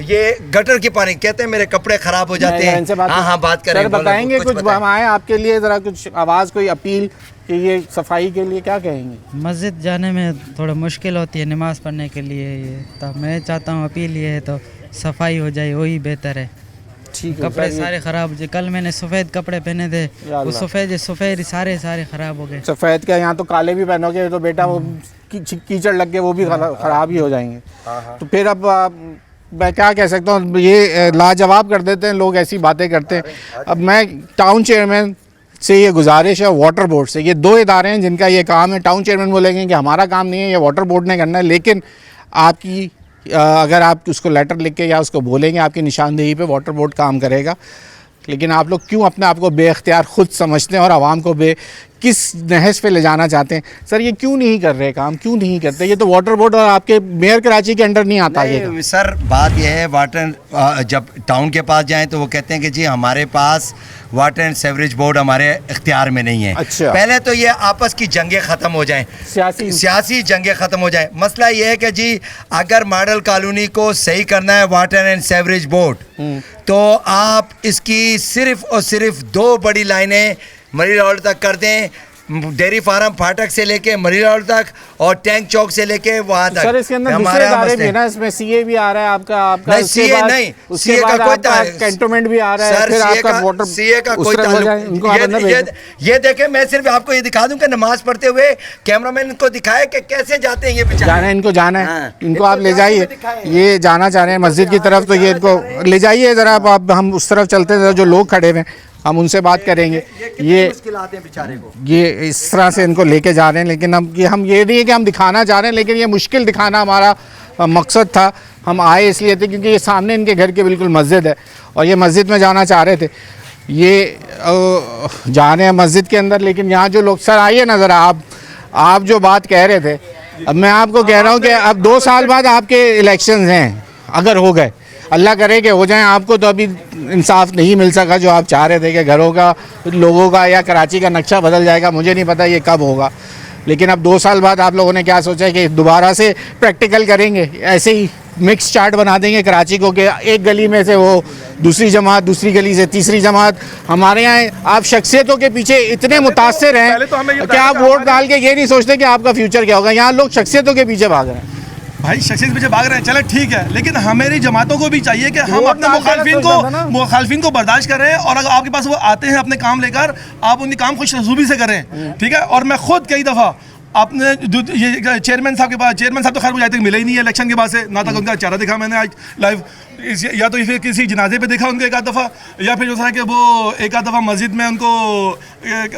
ये गटर की पानी, कहते हैं मेरे कपड़े ख़राब हो जाते हैं। हाँ, बात करें, सर बताएंगे कुछ हम आए आपके लिए, ज़रा कुछ आवाज़, कोई अपील कि ये सफाई के लिए क्या कहेंगे? मस्जिद जाने में थोड़ा मुश्किल होती है नमाज़ पढ़ने के लिए, ये तो मैं चाहता हूँ अपील ये है तो सफाई हो जाए, वही बेहतर है। ठीक है, कपड़े सारे ख़राब हो जाए। कल मैंने सफ़ेद कपड़े पहने थे, वो सफ़ेद सारे ख़राब हो गए। सफ़ेद क्या, यहाँ तो काले भी पहनोगे तो बेटा वो कीचड़ लग के वो भी ख़राब ही हो जाएंगे। तो फिर अब मैं क्या कह सकता हूँ, ये लाजवाब कर देते हैं लोग, ऐसी बातें करते हैं। अब मैं टाउन चेयरमैन से ये गुजारिश है, वाटर बोर्ड से, ये 2 इदारे हैं जिनका ये काम है। टाउन चेयरमैन बोलेंगे कि हमारा काम नहीं है, ये वाटर बोर्ड ने करना है, लेकिन आपकी अगर आप उसको लेटर लिख के या उसको बोलेंगे, आपकी निशानदेही पे वाटर बोर्ड काम करेगा। लेकिन आप लोग क्यों अपने आप को बेख्तियार खुद समझते हैं और आवाम को किस नहज पे ले जाना चाहते हैं? सर ये क्यों नहीं कर रहे काम, क्यों नहीं करते? ये तो वाटर बोर्ड और आपके मेयर कराची के अंडर नहीं आता ये। सर बात यह है, वाटर जब टाउन के पास जाएं तो वो कहते हैं कि जी हमारे पास वाटर एंड सेवरेज बोर्ड हमारे इख्तियार में नहीं है। अच्छा। पहले तो ये आपस की जंगें ख़त्म हो जाएं, सियासी जंगें ख़त्म हो जाएं। मसला ये है कि जी अगर मॉडल कॉलोनी को सही करना है वाटर एंड सेवरेज बोर्ड, तो आप इसकी सिर्फ और सिर्फ 2 बड़ी लाइनें मरी रोड तक कर दें, डेयरी फार्म फाटक से लेके मरी रोड तक और टैंक चौक से लेके वहाँ तक। सर इसके अंदर दूसरे इदारे भी है ना, इसमें सीए भी आ रहा है आपका नहीं, सीए नहीं, सीए का कोई कैंटोनमेंट भी आ रहा है, फिर आपका वाटर सीए का कोई ताल्लुक। ये देखें, मैं सिर्फ आपको ये दिखा दूं कि नमाज पढ़ते हुए कैमरामैन इनको दिखाए कि कैसे जाते हैं ये बेचारे। जाना है, इनको जाना है, इनको आप ले जाइए, ये जाना चाह रहे हैं मस्जिद की तरफ, तो ये इनको ले जाइए ज़रा। अब हम उस तरफ चलते हैं, जो लोग खड़े हुए हैं हम उनसे बात करेंगे। ये इस तरह से इनको लेके जा रहे हैं, लेकिन हम ये नहीं है कि हम दिखाना चाह रहे हैं, लेकिन ये मुश्किल दिखाना हमारा मकसद था। हम आए इसलिए थे क्योंकि ये सामने इनके घर के बिल्कुल मस्जिद है और ये मस्जिद में जाना चाह रहे थे। ये जा रहे हैं मस्जिद के अंदर, लेकिन यहाँ जो लोग, सर आइए ना ज़रा, आप जो बात कह रहे थे, अब मैं आपको कह रहा हूँ कि अब 2 साल बाद आपके इलेक्शंस हैं, अगर हो गए, अल्लाह करे कि हो जाएं, आपको तो अभी इंसाफ नहीं मिल सका जो आप चाह रहे थे कि घरों का, लोगों का या कराची का नक्शा बदल जाएगा। मुझे नहीं पता ये कब होगा, लेकिन अब 2 साल बाद आप लोगों ने क्या सोचा है कि दोबारा से प्रैक्टिकल करेंगे, ऐसे ही मिक्स चार्ट बना देंगे कराची को कि एक गली में से वो दूसरी जमात, दूसरी गली से तीसरी जमात। हमारे यहाँ आप शख्सियतों के पीछे इतने मुतासिर हैं कि आप वोट डाल के ये नहीं सोचते कि आपका फ्यूचर क्या होगा। यहाँ लोग शख्सियतों के पीछे भाग रहे हैं। भाई शख्सियत पीछे भाग रहे हैं, चले ठीक है, लेकिन हमारी जमातों को भी चाहिए कि हम अपने मुखालफिन को बर्दाश्त करें, और अगर आपके पास वो आते हैं अपने काम लेकर, आप उनके काम खुश रसूबी से करें, ठीक है। और मैं खुद कई दफ़ा अपने ये चेयरमैन साहब के पास, चेयरमैन साहब तो खैर मुझे आज तक मिले ही नहीं है इलेक्शन के बाद से, ना तक उनका चेहरा देखा मैंने आज लाइव, या तो फिर किसी जनाजे पे देखा उनको एक आध दफ़ा, या फिर जो था कि वो एक आध दफ़ा मस्जिद में उनको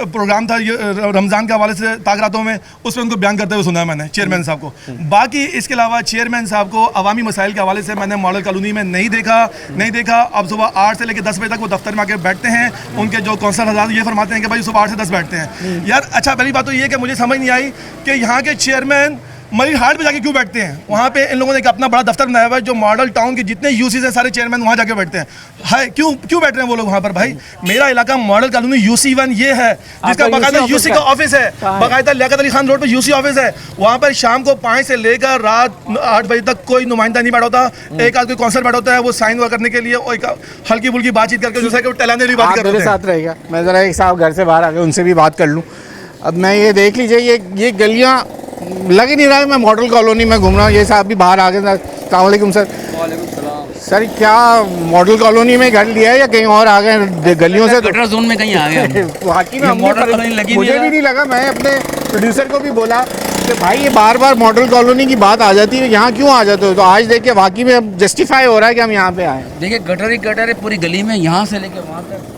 प्रोग्राम था रमज़ान के हवाले से ताकरातों में, उसमें उनको बयान करते हुए सुना है मैंने चेयरमैन साहब को। बाकी इसके अलावा चेयरमैन साहब को अवामी मसाइल के हवाले से मैंने मॉडल कॉलोनी में नहीं देखा। अब सुबह 8 से लेकर 10 बजे तक वो दफ्तर में आके बैठते हैं, उनके जो कौंसलर हज़रात ये फरमाते हैं कि भाई सुबह 8 से 10 बैठते हैं। यार अच्छा, पहली बात तो ये है कि मुझे समझ नहीं आई कि यहाँ के चेयरमैन मरी हाट पे जाके क्यों बैठते हैं। वहाँ पे इन लोगों ने एक अपना बड़ा दफ्तर बनाया हुआ है, जो मॉडल टाउन के जितने यूसीज हैं सारे चेयरमैन वहाँ जाके बैठते हैं। हाय क्यों बैठ रहे हैं वो लोग वहाँ पर? भाई मेरा इलाका मॉडल कॉलोनी UC1 ये है, जिसका बाकायदा यूसी का ऑफिस है, बाकायदा लियाकत अली खान रोड पर यूसी ऑफिस है। वहाँ पर शाम को 5 से लेकर रात 8 बजे तक कोई नुमाइंदा नहीं बैठा होता, एक आध कोई कौंसलर बैठा होता है, वो साइन करने के लिए और हल्की फुल्की बातचीत करके दूसरे को टहलाने की बात करते हैं। मेरे साथ रहेगा, मैं ज़रा एक साहब घर से बाहर आ गए, उनसे भी बात कर लूँ। अब मैं ये देख लीजिए, ये गलियाँ लग ही नहीं रहा है मैं मॉडल कॉलोनी में घूम रहा हूँ। ये साहब भी बाहर आ गए। अस्सलाम वालेकुम सर। सर क्या मॉडल कॉलोनी में घर लिया है या कहीं और आ गए गलियों से? गटर जोन में कहीं आ गए हम। वाकई में हमने मॉडल कॉलोनी लगी मुझे भी नहीं लगा। मैं अपने प्रोड्यूसर को भी बोला कि भाई ये बार बार मॉडल कॉलोनी की बात आ जाती है, यहाँ क्यों आ जाते हो? तो आज देखिए वाकई में अब जस्टिफाई हो रहा है कि हम यहाँ पे आए। देखिए गटर ही गटर है पूरी गली में, यहाँ से लेके वहाँ तक।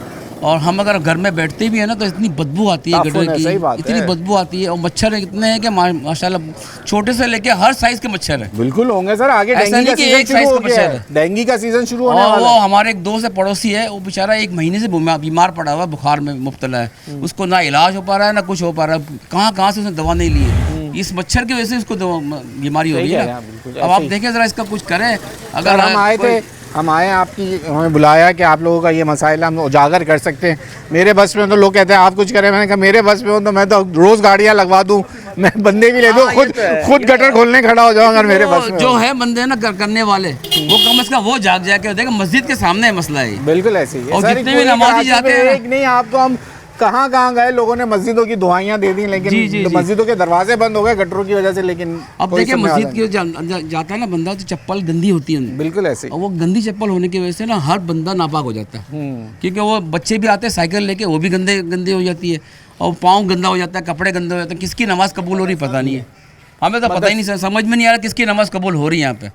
और हम अगर घर में बैठते भी है ना तो इतनी बदबू आती है ताफुन गटर है, की, सही बात इतनी है। बदबू आती है। और मच्छर इतने हैं कि माशाल्लाह छोटे से लेके हर साइज के मच्छर है। बिल्कुल होंगे सर। आगे ऐसा डेंगू का नहीं कि सीजन एक शुरू size हो का गया मच्छर है। है। डेंगू का सीजन शुरू होने और वाला वो है। हमारे एक दोस्त है पड़ोसी है, वो बेचारा 1 महीने से बीमार पड़ा हुआ है, बुखार में मुब्तला है। उसको ना इलाज हो पा रहा है ना कुछ हो पा रहा है। कहाँ से उसने दवा नहीं ली है। इस मच्छर की वजह से उसको बीमारी हो रही सही कह है रहे ना। हैं आप, बिल्कुल अब ऐसे आप ही। देखें जरा इसका कुछ करें। सर अगर हम आए थे, हम आए आपकी, हमें बुलाया कि आप लोगों का ये मसाइल हम उजागर कर सकते हैं। मेरे बस में तो लोग कहते हैं आप कुछ करें। मैंने कहा मेरे बस में हो तो मैं तो रोज़ गाड़ियाँ लगवा दूँ, मैं बंदे भी ले दूँ, खुद गटर खोलने खड़ा हो जाऊँ अगर मेरे बस में जो हो। है बंदे ना करने वाले, वो कम से कम वो जाग जाके देखो मस्जिद के सामने है मसला है। बिल्कुल ऐसे ही है। और सर, जितने भी पूरी नमाजी कराची जाते में हैं ना- एक नहीं, आपको हम कहाँ गए, लोगों ने मस्जिदों की दुआइयाँ दे दी, लेकिन जी, जी, जी। मस्जिदों के दरवाजे बंद हो गए गटरों की वजह से। लेकिन अब कोई देखिए सुनने वाला मस्जिद की जाता है ना बंदा तो चप्पल गंदी होती है नहीं। उनकी। बिल्कुल ऐसे ही। और वो गंदी चप्पल होने की वजह से ना हर बंदा नापाक हो जाता है। क्योंकि वो बच्चे भी आते हैं साइकिल लेके, वो भी गंदी हो जाती है। और पाँव गंदा हो जाता है, कपड़े गंदे हो जाते हैं। किसकी नमाज कबूल हो रही पता नहीं है। हमें तो पता ही नहीं, समझ में नहीं आ रहा किसकी नमाज कबूल हो रही है यहाँ पे।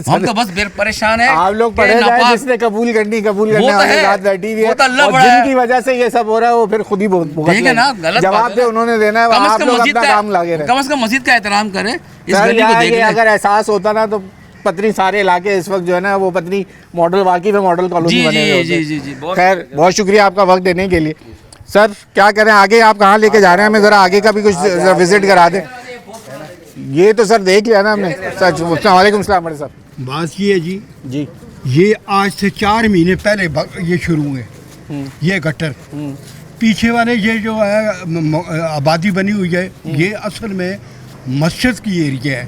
हम तो बस परेशान है। आप लोग पढ़े जाए, जिसने कबूल करने वो तो वाली है। बात बैठी हुई है, वो तो अल्लाह और बड़ा है। जिनकी वजह से ये सब हो रहा है वो फिर खुद ही भुगत देखे ना, लेंगे। गलत जवाब बात है दे ना। उन्होंने देना है, कम से आप कम लोग मस्जिद अपना काम लगे रहे। कम से कम मस्जिद का एहतराम करें, इस सर गली क्या को है देख कि लें। अगर एहसास होता ना तो पत्नी सारे इलाके इस वक्त जो है ना वो पत्नी मॉडल वाकई में मॉडल कॉलोनी जी, बने हुए जी, होते। जी, जी, बहुत खैर बहुत शुक्रिया आपका वक्त देने के लिए। सर क्या करें आगे, आप कहाँ लेके जा रहे हैं? हमें ज़रा आगे का भी कुछ विजिट करा दें। ये तो सर देख लिया ना हमने। सर वालेकुम सलाम बड़े साहब। बात ये है जी, जी ये आज से 4 महीने पहले ये शुरू हुए ये गटर। पीछे वाले ये जो है आबादी बनी हुई है, ये असल में मस्जिद की एरिया है।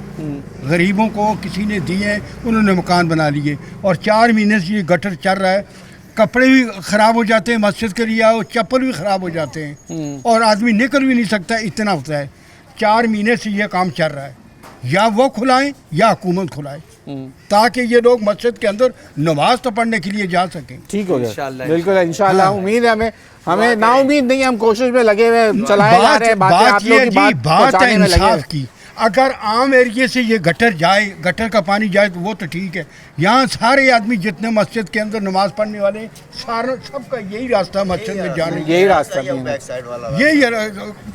गरीबों को किसी ने दिए हैं, उन्होंने मकान बना लिए और 4 महीने से ये गटर चल रहा है। कपड़े भी ख़राब हो जाते हैं मस्जिद के लिए, और चप्पल भी ख़राब हो जाते हैं और आदमी निकल भी नहीं सकता, इतना होता है। 4 महीने से ये काम चल रहा है। या वो खुलाएं या हुकूमत खुलाए, ताकि ये लोग मस्जिद के अंदर नमाज तो पढ़ने के लिए जा सकें। ठीक हो गया, बिल्कुल इंशाल्लाह। उम्मीद है हमें ना उम्मीद नहीं, हम कोशिश में लगे हुए चलाए जा रहे हैं। बातें आप लोगों की बात बात है पहुंचाने में लगे इंसाफ की। अगर आम एरिया से ये गटर जाए, गटर का पानी जाए तो वो तो ठीक है। यहाँ सारे आदमी जितने मस्जिद के अंदर नमाज पढ़ने वाले, सारा सबका यही रास्ता मस्जिद में जाने का। यही रास्ता नहीं है। बैक साइड वाला ये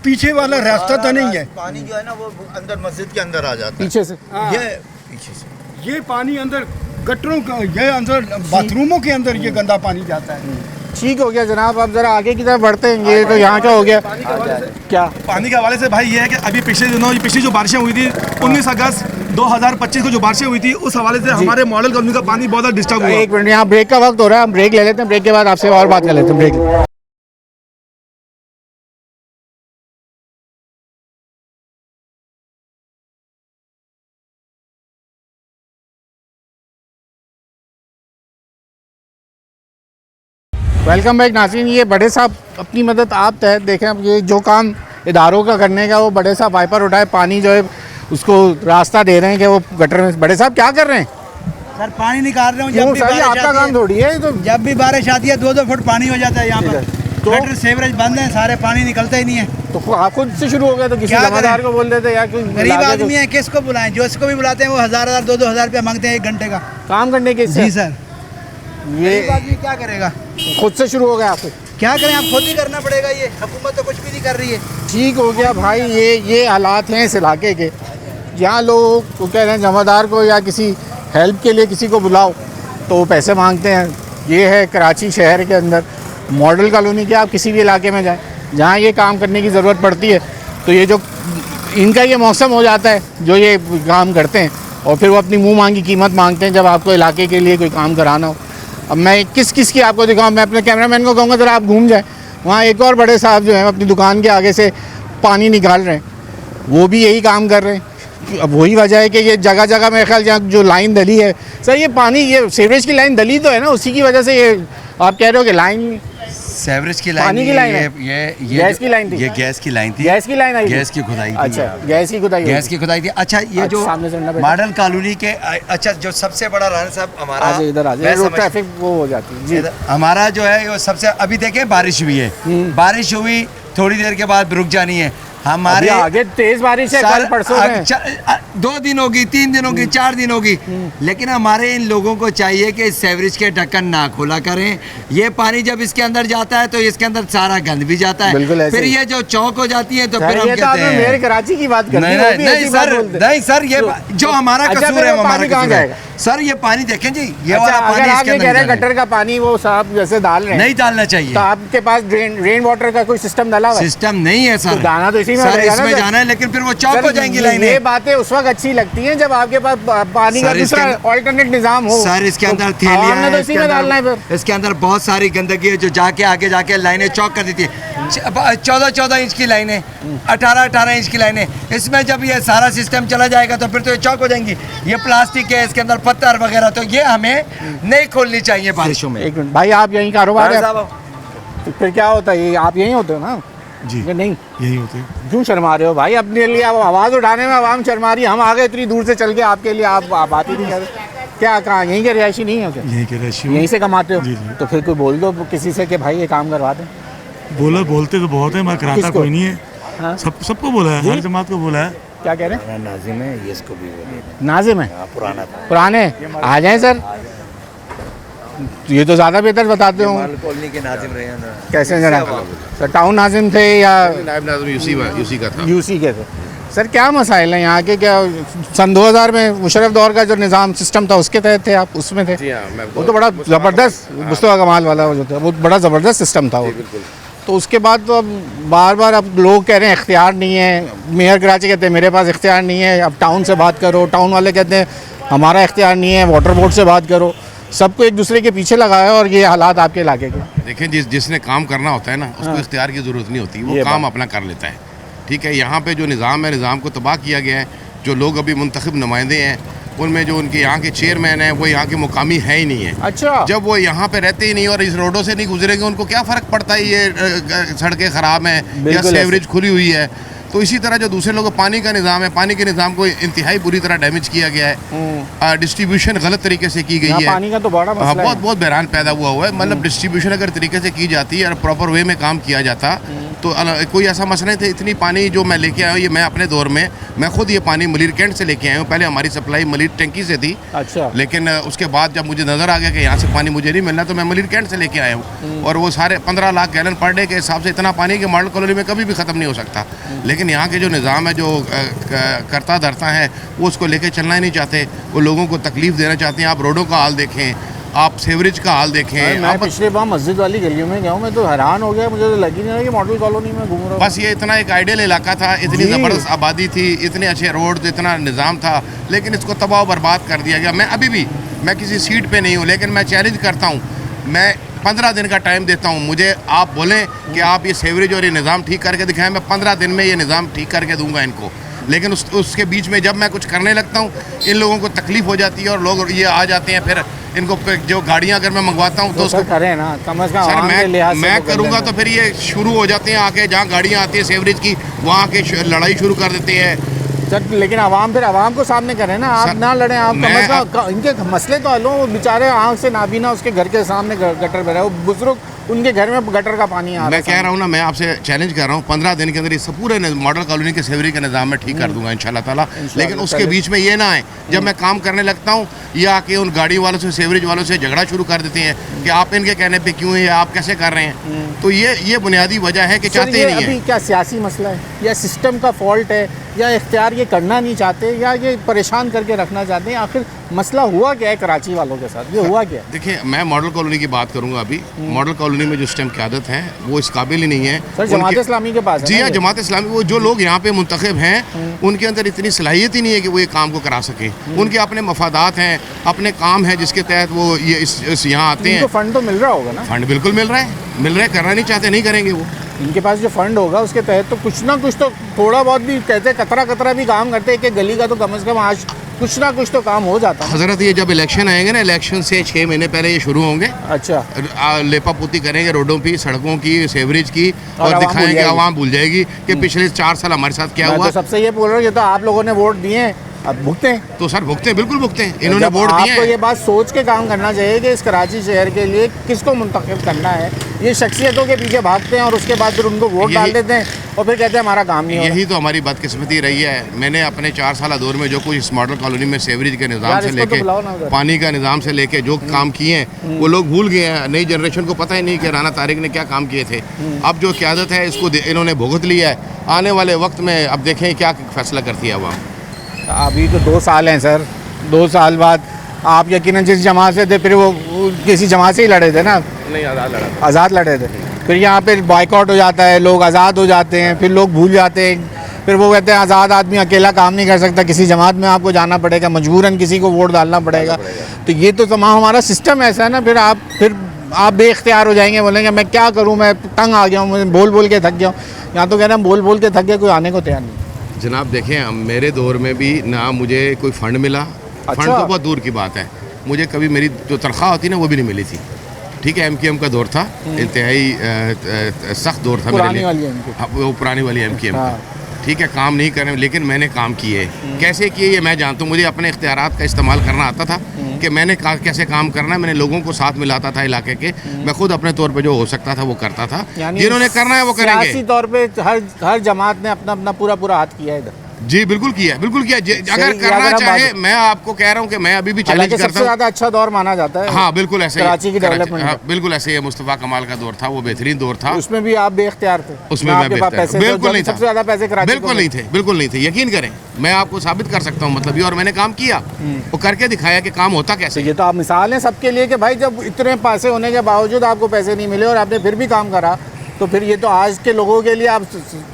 पीछे वाला रास्ता तो नहीं है। पानी जो है ना वो अंदर मस्जिद के अंदर आ जाता पीछे से है। ये पीछे से ये पानी अंदर गटरों का, ये अंदर बाथरूमों के अंदर ये गंदा पानी जाता है। ठीक हो गया जनाब। अब जरा आगे की तरफ बढ़ते हैं। ये तो यहाँ क्या हो गया क्या? पानी के हवाले से भाई ये है कि अभी पिछले दिनों ये पिछली जो बारिशें हुई थी 19 अगस्त 2025 को जो बारिशें हुई थी, उस हवाले से हमारे मॉडल कॉलोनी का पानी बहुत ज़्यादा डिस्टर्ब हुआ। एक मिनट, यहाँ ब्रेक का वक्त हो रहा है, हम ब्रेक ले लेते हैं। ब्रेक के बाद आपसे और बात कर लेते हैं। ब्रेक। वेलकम बैक नाज़रीन। ये बड़े साहब अपनी मदद आप तहत देखें। अब ये जो काम इदारों का करने का, वो बड़े साहब वाइपर उठाए पानी जो है उसको रास्ता दे रहे हैं कि वो गटर में। बड़े साहब क्या कर रहे हैं? सर पानी निकाल रहे हूँ। क्यों सर, ये आपका काम थोड़ी है। ये तो जब भी बारिश आती है 2-2 फुट पानी हो जाता है यहाँ पर। तो गटर सीवरेज बंद है, सारे पानी निकलता ही नहीं है। तो आप खुद से शुरू हो गया तो किसी क्या जमादार करें? को बोल देते या कोई गरीब लाके आदमी है, किसको बुलाएं? जो इसको भी बुलाते हैं वो 1000 2-2 रुपया मांगते हैं 1 घंटे का। काम करने के। जी सर, ये गरीब आदमी क्या करेगा? खुद से शुरू हो गया आपको। क्या करें, आप खुद ही करना पड़ेगा। ये हुकूमत तो कुछ भी नहीं कर रही है। ठीक हो गया भाई। ये हालात हैं इस इलाके के। यहाँ लोग को कह रहे हैं जमादार को या किसी हेल्प के लिए किसी को बुलाओ तो वो पैसे मांगते हैं। ये है कराची शहर के अंदर मॉडल कॉलोनी के। आप किसी भी इलाके में जाएं जहाँ ये काम करने की ज़रूरत पड़ती है तो ये जो इनका ये मौसम हो जाता है जो ये काम करते हैं, और फिर वो अपनी मुँह मांगी कीमत मांगते हैं जब आपको इलाके के लिए कोई काम कराना हो। अब मैं किस की आपको दिखाऊं? मैं अपने कैमरामैन को कहूँगा ज़रा आप घूम जाएं। वहाँ एक और बड़े साहब जो हैं अपनी दुकान के आगे से पानी निकाल रहे हैं, वो भी यही काम कर रहे हैं। अब वही वजह है कि ये जगह जगह मेरे ख्याल जहाँ जो लाइन दली है सर, ये पानी ये सीवरेज की लाइन दली तो है ना, उसी की वजह से ये आप कह रहे हो कि लाइन सेवरेज की लाइन पानी की नहीं, लाइन है? ये गैस की लाइन थी? ये गैस की लाइन थी। गैस की लाइन आई थी? गैस की खुदाई थी। अच्छा, गैस की खुदाई हुई गैस थी। की खुदाई थी। अच्छा, ये अच्छा, जो सामने से बेटा। मॉडल कॉलोनी के अच्छा जो सबसे बड़ा राना साहब हमारा, आज इधर आ मैं जाए, रोड समझ- ट्रैफिक वो हो जाती है जी। हमारा जो है वो सबसे, अभी देखें बारिश हुई है, बारिश हुई थोड़ी देर के बाद रुक जानी है। हमारे अभी आगे तेज बारिश है, कल परसों में। 2 दिन होगी, 3 दिन होगी, 4 दिन होगी, लेकिन हमारे इन लोगों को चाहिए कि सेवरेज के ढक्कन ना खोला करें। ये पानी जब इसके अंदर जाता है तो इसके अंदर सारा गंद भी जाता बिल्कुल है। ऐसे फिर ही। ये जो चौक हो जाती है तो सर, फिर हम ये तो कहते आपने मेरे हैं कराची की बात कर दी, नहीं वो भी नहीं ऐसी सर, बात बोलते हैं। नहीं सर, ये जो हमारा अच्छा, कसूर फिर है, वो हमारा पानी कहाँ कसूर है जाएगा? सर। ये पानी देखें जी, ये अच्छा, वाला पानी अगर आप इसके ये अंदर कह रहे हैं नहीं गटर का पानी वो साहब जैसे डाल रहे हैं, नहीं डालना चाहिए। तो आपके पास रेन वाटर का कोई सिस्टम डाला हुआ है? सिस्टम नहीं है सर। तो जाना तो इसी में सर, पड़ेगा ना इसमें सर। जाना है, लेकिन फिर वो चौक सर, हो जाएंगी ये लाइनें। बातें उस वक्त अच्छी लगती हैं जब आपके पास पानी का सर, दूसरा ऑल्टरनेट निजाम हो। सर, इसके तो अंदर आवाम थैलियां ने हैं, तो इसी में डालना है फिर। इसके अंदर बहुत सारी गंदगी है जो जाके आगे जाके लाइनें चौक कर देती है। 14 इंच की लाइनें, 18 इंच की लाइनें, इसमें जब ये सारा सिस्टम चला जाएगा तो फिर तो ये चौक हो जाएंगी। ये प्लास्टिक है, इसके अंदर पत्थर वगैरह, तो ये हमें नहीं खोलनी चाहिए बारिशों में। एक मिनट भाई, आप यहीं कारोबार है? साहब, तो फिर क्या होता है, ये आप यहीं होते हो ना जी, ये नहीं? यही होते हैं। क्यों शर्मा रहे हो भाई अपने लिए? आप आवाज़ उठाने में आवाम शर्मा रही है, हम आ गए इतनी दूर से चल के आपके लिए, आप बात ही नहीं कर रहे। क्या कहाँ यहीं के रिहायशी नहीं है क्या? यही कह रहे यहीं से कमाते हो? जी, जी। तो फिर कोई बोल दो किसी से कि भाई ये काम करवा दें। बोलते तो बहुत है, मगर कराता किसको? कोई नहीं है। हाँ? सबको बोला है, हर जमात को बोला है। क्या कह रहे हैं? नाजिम है, ये इसको भी बोले। नाजिम है? पुराना था। पुराने आ जाएं सर, ये तो ज़्यादा बेहतर बताते हो। कॉलोनी के नाजिम रहे हैं ना। कैसे जनाब? सर टाउन नाजिम थे या नायब नाज़िम यूसी का था। यूसी के थे? सर क्या मसाइल हैं यहाँ के? क्या सन 2000 में मुशर्रफ दौर का जो निज़ाम सिस्टम था उसके तहत थे आप, उसमें थे? जी हाँ, मैं वो तो बड़ा ज़बरदस्त, मुस्तफ़ा कमाल वाला वो जो था वो बड़ा ज़बरदस्त सिस्टम था वो। तो उसके बाद तो अब बार बार अब लोग कह रहे हैं इख्तियार नहीं है। मेयर कराची कहते हैं मेरे पास इख्तियार नहीं है, अब टाउन से बात करो। टाउन वाले कहते हैं हमारा इख्तियार नहीं है, वाटर बोर्ड से बात करो। सबको एक दूसरे के पीछे लगाया और ये हालात आपके इलाके के। देखें, जिसने काम करना होता है ना उसको इख्तियार की ज़रूरत नहीं होती, वो ये काम बात। अपना कर लेता है। ठीक है, यहाँ पे जो निज़ाम है, निज़ाम को तबाह किया गया है। जो लोग अभी मुंतखब नुमाइंदे हैं उनमें जो उनके यहाँ के चेयरमैन हैं वो यहाँ के मुकामी है ही नहीं है। अच्छा, जब वो यहाँ पे रहते ही नहीं और इस रोडों से नहीं गुजरेंगे, उनको क्या फ़र्क पड़ता है ये सड़कें ख़राब हैं या बिल्कुल सेवरेज खुली हुई है। तो इसी तरह जो दूसरे लोगों पानी का निज़ाम है, पानी के निज़ाम को इंतहाई बुरी तरह डैमेज किया गया है। डिस्ट्रीब्यूशन गलत तरीके से की गई यहाँ है। पानी का तो बड़ा हाँ, मसला बहुत है। बहुत बहरान पैदा हुआ है। मतलब डिस्ट्रीब्यूशन अगर तरीके से की जाती है और प्रॉपर वे में काम किया जाता तो कोई ऐसा मसला नहीं था। इतनी पानी जो मैं लेके आया हूँ, ये मैं अपने दौर में मैं खुद ये पानी मलिर कैंट से लेके आया हूँ। पहले हमारी सप्लाई मलिर टंकी से थी, अच्छा, लेकिन उसके बाद जब मुझे नज़र आ गया कि यहाँ से पानी मुझे नहीं मिलना तो मैं मलिर कैंट से लेके आया हूँ। और वो सारे 15 लाख गैलन पर डे के हिसाब से इतना पानी कि मॉडल कॉलोनी में कभी भी ख़त्म नहीं हो सकता। लेकिन यहाँ के जो निज़ाम है, जो करता धरता है, वो उसको लेके चलना ही नहीं चाहते। वो लोगों को तकलीफ़ देना चाहते हैं। आप रोडों का हाल देखें, आप सेवरेज का हाल देखें। मैं आप पिछले बार मस्जिद वाली गलियों में गया हूँ, मैं तो हैरान हो गया। मुझे तो लगी नहीं रहा कि मॉडल कॉलोनी में घूम रहा हूँ। बस ये इतना एक आइडियल इलाका था, इतनी जी। ज़बरदस्त आबादी थी, इतने अच्छे रोड, इतना निज़ाम था, लेकिन इसको तबाह बर्बाद कर दिया गया। मैं अभी भी मैं किसी सीट पे नहीं हूँ, लेकिन मैं चैलेंज करता हूँ, मैं 15 दिन का टाइम देता हूँ। मुझे आप बोलें कि आप ये सेवरेज और ये निज़ाम ठीक करके दिखाएं, मैं 15 दिन में ये निज़ाम ठीक करके दूंगा इनको। लेकिन उसके बीच में जब मैं कुछ करने लगता हूँ, इन लोगों को तकलीफ़ हो जाती है और लोग ये आ जाते हैं। फिर इनको जो गाड़ियाँ अगर मैं मंगवाता हूँ तो तो उसको सर करें ना, कम अज़ कम सर आवाम के लिहाज से मैं तो कर करूँगा लेना। तो फिर ये शुरू हो जाते हैं आके, जहाँ गाड़ियाँ आती हैं सेवरेज की वहाँ के लड़ाई शुरू कर देते हैं। सर लेकिन आवाम फिर आवाम को सामने करें ना, आप सर, ना लड़ें। आप कम मैं अज़ कम इनके मसले तो हल हो। वो बेचारे आँख से नाबीना उसके घर के सामने गटर भरा है, वो बुजुर्ग उनके घर में गटर का पानी आ रहा है। मैं कह रहा हूँ ना, मैं आपसे चैलेंज कर रहा हूँ, 15 दिन के अंदर ये सब पूरे मॉडल कॉलोनी के सेवरेज का निज़ाम मैं ठीक कर दूंगा इंशाल्लाह ताला। लेकिन उसके बीच में ये ना आए, जब मैं काम करने लगता हूँ ये आके उन गाड़ी वालों से, सेवरेज वालों से झगड़ा शुरू कर देते हैं कि आप इनके कहने पे क्यों है, आप कैसे कर रहे हैं। तो ये बुनियादी वजह है कि सर, चाहते ही ये नहीं अभी है। क्या सियासी मसला है या सिस्टम का फॉल्ट है या इख्तियार ये करना नहीं चाहते या ये परेशान करके रखना चाहते हैं? आखिर मसला हुआ क्या है कराची वालों के साथ? ये हुआ क्या? देखिए, मैं मॉडल कॉलोनी की बात करूंगा अभी। मॉडल कॉलोनी में जो इस टाइम क़यादत है वो इस काबिल ही नहीं है। सर जमात उनके- इस्लामी के पास है जी ना हाँ, ये? जमात इस्लामी, वो जो लोग यहाँ पे मुंतखब हैं उनके अंदर इतनी सलाहियत ही नहीं है कि वो ये काम को करा सकें। उनके अपने मफादात हैं, अपने काम है जिसके तहत वो ये इस यहाँ आते इनको हैं। फंड तो मिल रहा होगा ना? फंड बिल्कुल मिल रहा है, करना नहीं चाहते, नहीं करेंगे वो। इनके पास जो फंड होगा उसके तहत तो कुछ ना कुछ तो थोड़ा बहुत भी कहते हैं, कतरा कतरा भी काम करते हैं कि गली का तो कम से कम आज कुछ ना कुछ तो काम हो जाता है। हजरत ये जब इलेक्शन आएंगे ना, इलेक्शन से 6 महीने पहले ये शुरू होंगे। अच्छा, लेपा पुती करेंगे रोडों की, सड़कों की, सेवरेज की, और और आवाम भूल दिखाएंगे, जाएगी। आवाम भूल जाएगी कि पिछले 4 साल हमारे साथ क्या मैं हुआ। तो सबसे ये बोल रहा हूँ, ये तो आप लोगों ने वोट दिए हैं, अब भुगते हैं। तो सर भुगते हैं, बिल्कुल भुगते हैं, इन्होंने जब वोट दिए आपको हैं। ये बात सोच के काम करना चाहिए कि इस कराची शहर के लिए किसको मुंतखब करना है। ये शख्सियतों के पीछे भागते हैं और उसके बाद फिर उनको वोट डाल देते हैं और फिर कहते हैं हमारा काम नहीं हो रहा। यही तो हमारी बदकिस्मती रही है। मैंने अपने 4 साल दौर में जो कुछ इस मॉडल कॉलोनी में सेवरेज के निज़ाम यार, से इसको तो लेके, बुलाओ ना उधर। पानी का निज़ाम से लेके जो काम किए हैं वो लोग भूल गए हैं। नई जनरेशन को पता ही नहीं कि राना तारिक ने क्या काम किए थे। अब जो क़यादत है इसको इन्होंने भुगत लिया है। आने वाले वक्त में अब देखें क्या फैसला करती है आवाम। अभी तो 2 साल हैं सर, 2 साल बाद आप यकीनन जिस जमात से थे फिर वो किसी जमात से ही लड़े थे ना? नहीं, आज़ाद लड़े थे। फिर यहाँ पे बॉयकॉट हो जाता है, लोग आज़ाद हो जाते हैं, फिर लोग भूल जाते हैं। फिर वो कहते हैं आज़ाद आदमी अकेला काम नहीं कर सकता, किसी जमात में आपको जाना पड़ेगा, मजबूरन किसी को वोट डालना पड़ेगा। तो ये तो तमाम हमारा सिस्टम ऐसा है ना। फिर आप बेख्तियार हो जाएंगे, बोलेंगे मैं क्या करूँ, मैं तंग आ गया हूँ, मुझे बोल बोल के थक गया हूँ। यहाँ तो कह रहे हैं बोल बोल के थक गया, कोई आने को तैयार नहीं। जनाब देखें, मेरे दौर में भी ना मुझे कोई फ़ंड मिला। फ़ंड तो बहुत दूर की बात है, मुझे कभी मेरी जो तनख्वाह होती ना वो भी नहीं मिली थी। ठीक है, MQM का दौर था, इंतहाई सख्त दौर था मेरे लिए। हाँ, वो पुरानी वाली MQM का। ठीक है, काम नहीं कर रहे लेकिन मैंने काम किए। कैसे किए ये मैं जानता हूँ। मुझे अपने इख्तियारात का इस्तेमाल करना आता था कि मैंने कैसे काम करना है। मैंने लोगों को साथ मिलाता था इलाके के। मैं खुद अपने तौर पे जो हो सकता था वो करता था। जिन्होंने करना है वो करेंगे। सियासी तौर पे हर जमात ने अपना अपना पूरा हाथ किया है इधर। जी बिल्कुल किया, बिल्कुल किया। अगर करना चाहे, मैं आपको कह रहा हूँ कि मैं अभी भी चैलेंज करता हूँ। सबसे ज़्यादा अच्छा दौर माना जाता है। हाँ बिल्कुल ऐसे ही कराची की डेवलपमेंट। हाँ बिल्कुल ऐसे ही। मुस्तफ़ा कमाल का दौर था, वो बेहतरीन दौर था। उसमें भी आप बेख्तियार थे। उसमें मैं बेख्तियार बिल्कुल नहीं था। सबसे ज़्यादा पैसे कराची बिल्कुल नहीं थे, बिल्कुल नहीं थे। यकीन करें, मैं आपको साबित कर सकता हूँ मतलब ये। और मैंने काम किया, वो करके दिखाया कि काम होता कैसे। ये तो आप मिसाल हैं सबके लिए कि भाई जब इतने पैसे होने के बावजूद आपको पैसे नहीं मिले और आपने फिर भी काम करा, तो फिर ये तो आज के लोगों के लिए आप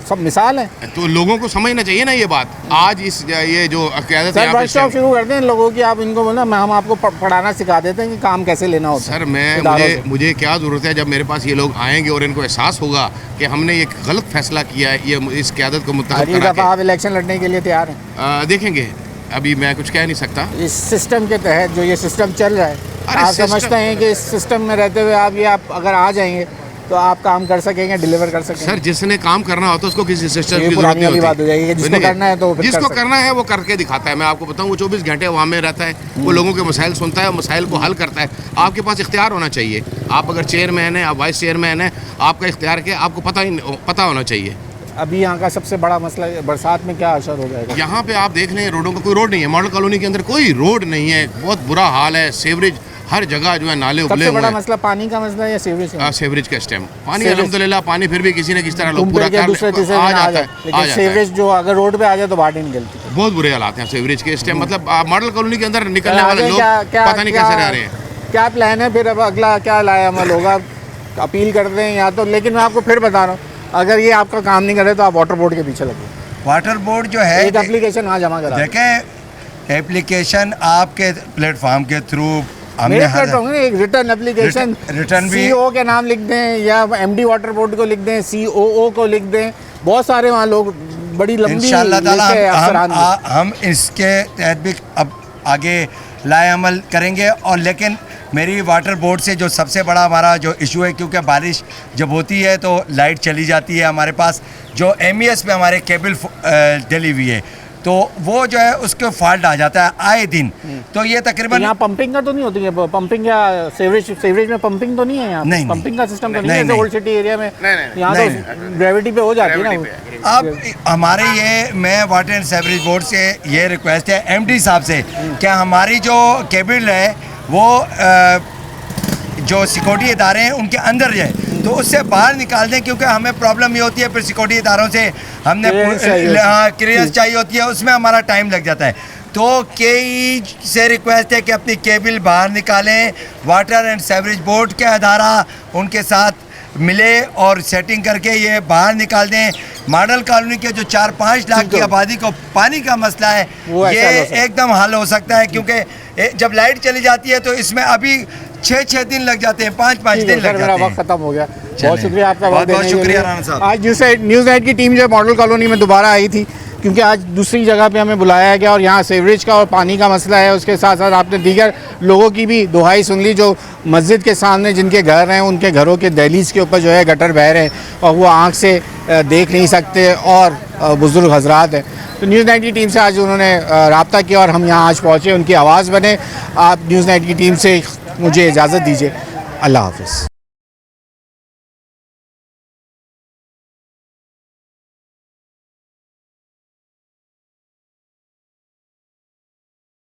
सब मिसाल हैं। तो लोगों को समझना चाहिए ना ये बात। आज इस ये जो क़यादत है, वर्कशॉप शुरू करते हैं लोगों की, आप इनको बोला हम आपको पढ़ाना सिखा देते हैं कि काम कैसे लेना होता है। सर मुझे क्या ज़रूरत है, जब मेरे पास ये लोग आएंगे और इनको एहसास होगा कि हमने एक गलत फैसला किया है, ये इस क़यादत को मुंतखब करा के। आप इलेक्शन लड़ने के लिए तैयार हैं? देखेंगे, अभी मैं कुछ कह नहीं सकता। इस सिस्टम के तहत जो ये सिस्टम चल रहा है, आप समझते हैं कि इस सिस्टम में रहते हुए आप अगर आ जाएंगे तो आप काम कर सकेंगे, डिलीवर कर सकेंगे? सर जिसने काम करना होता है उसको किसी सिस्टम की जरूरत नहीं होती। बात हो जाएगी, जिसको करना है तो जिसको करना है वो करके दिखाता है। मैं आपको बताऊं, वो 24 घंटे वहाँ में रहता है, वो लोगों के मसाइल सुनता है, मसाइल को हल करता है। आपके पास इख्तियार होना चाहिए। आप अगर चेयरमैन है, आप वाइस चेयरमैन है, आपका इख्तियार क्या आपको पता होना चाहिए। अभी यहाँ का सबसे बड़ा मसला बरसात में क्या असर हो जाएगा? यहाँ पे आप देख लें, रोडों का कोई रोड नहीं है। मॉडल कॉलोनी के अंदर कोई रोड नहीं है, बहुत बुरा हाल है। सेवरेज हर जगह जो है, नाले उबले हुए। सबसे बड़ा मसला पानी का मसला है या सेवरेज का? सेवरेज का स्टेम पानी, अल्हम्दुलिल्लाह पानी फिर भी किसी न किसी तरह लोग पूरा कर आ जाता है। लेकिन सेवरेज जो अगर रोड पे आ जाए तो बाहर नहीं निकलती। बहुत बुरे हालात हैं सेवरेज के स्टेम। मतलब मॉडल कॉलोनी के अंदर निकलने वाले लोग पता नहीं कैसे रह रहे हैं। क्या प्लान है फिर? अब अगला क्या लाया अमल होगा? अपील कर दें या तो? लेकिन मैं आपको फिर बता रहा हूँ, अगर ये आपका काम नहीं करे तो आप वाटर बोर्ड के पीछे लगे। वाटर बोर्ड जो है एक एप्लीकेशन वहाँ जमा करा देखें, एप्लीकेशन आपके प्लेटफॉर्म के थ्रू हमने एक रिटर्न एप्लीकेशन, रिटर्न भी CO के नाम लिख दें या MD वाटर बोर्ड को लिख दें, COO को लिख दें। बहुत सारे वहाँ लोग बड़ी लंबी इंशाअल्लाह हम इसके तहत भी अब आगे लाए अमल करेंगे। और लेकिन मेरी वाटर बोर्ड से जो सबसे बड़ा हमारा जो इशू है, क्योंकि बारिश जब होती है तो लाइट चली जाती है हमारे पास, जो MES पे हमारे केबल डली हुई है, तो वो जो है उसके फॉल्ट आ जाता है आए दिन। तो ये तकरीबन यहाँ पंपिंग का तो नहीं होती है? पंपिंग या सेवरेज में पंपिंग तो नहीं है यहाँ? नहीं, पंपिंग का सिस्टम तो नहीं है ओल्ड सिटी एरिया में? यहाँ तो ग्रेविटी पे हो जाती है ना। अब हमारे मैं वाटर एंड सेवरेज बोर्ड से ये रिक्वेस्ट है MD साहब से कि हमारी जो केबल है वो जो सिक्योरिटी इदारे हैं उनके अंदर जाए, तो उससे बाहर निकाल दें, क्योंकि हमें प्रॉब्लम ये होती है फिर सिक्योरिटी इदारों से हमने क्लियरेंस चाहिए होती है, उसमें हमारा टाइम लग जाता है। तो KE से रिक्वेस्ट है कि अपनी केबल बाहर निकालें, वाटर एंड सेवरेज बोर्ड के अदारा उनके साथ मिले और सेटिंग करके ये बाहर निकाल दें। मॉडल कॉलोनी के जो 4-5 लाख की आबादी को पानी का मसला है, ये एकदम हल हो सकता है। क्योंकि जब लाइट चली जाती है तो इसमें अभी 6-6 दिन लग जाते हैं, 5-5 दिन लग जाते हैं। वक्त खत्म हो गया। बहुत शुक्रिया आपका, बहुत शुक्रिया राना साहब। आज न्यूज़ नाइट की टीम जो मॉडल कॉलोनी में दोबारा आई थी, क्योंकि आज दूसरी जगह पे हमें बुलाया गया और यहाँ सीवरेज का और पानी का मसला है। उसके साथ साथ आपने दीगर लोगों की भी दुहाई सुन ली, जो मस्जिद के सामने जिनके घर हैं उनके घरों के दहलीज के ऊपर जो है गटर बह रहे हैं और वो आँख से देख नहीं सकते और बुज़ुर्ग हजरात हैं। तो न्यूज़ 9 की टीम से आज उन्होंने रब्ता किया और हम यहाँ आज पहुँचे, उनकी आवाज़ बने। आप न्यूज़ 9 की टीम से मुझे इजाज़त दीजिए। अल्लाह हाफ़िज़।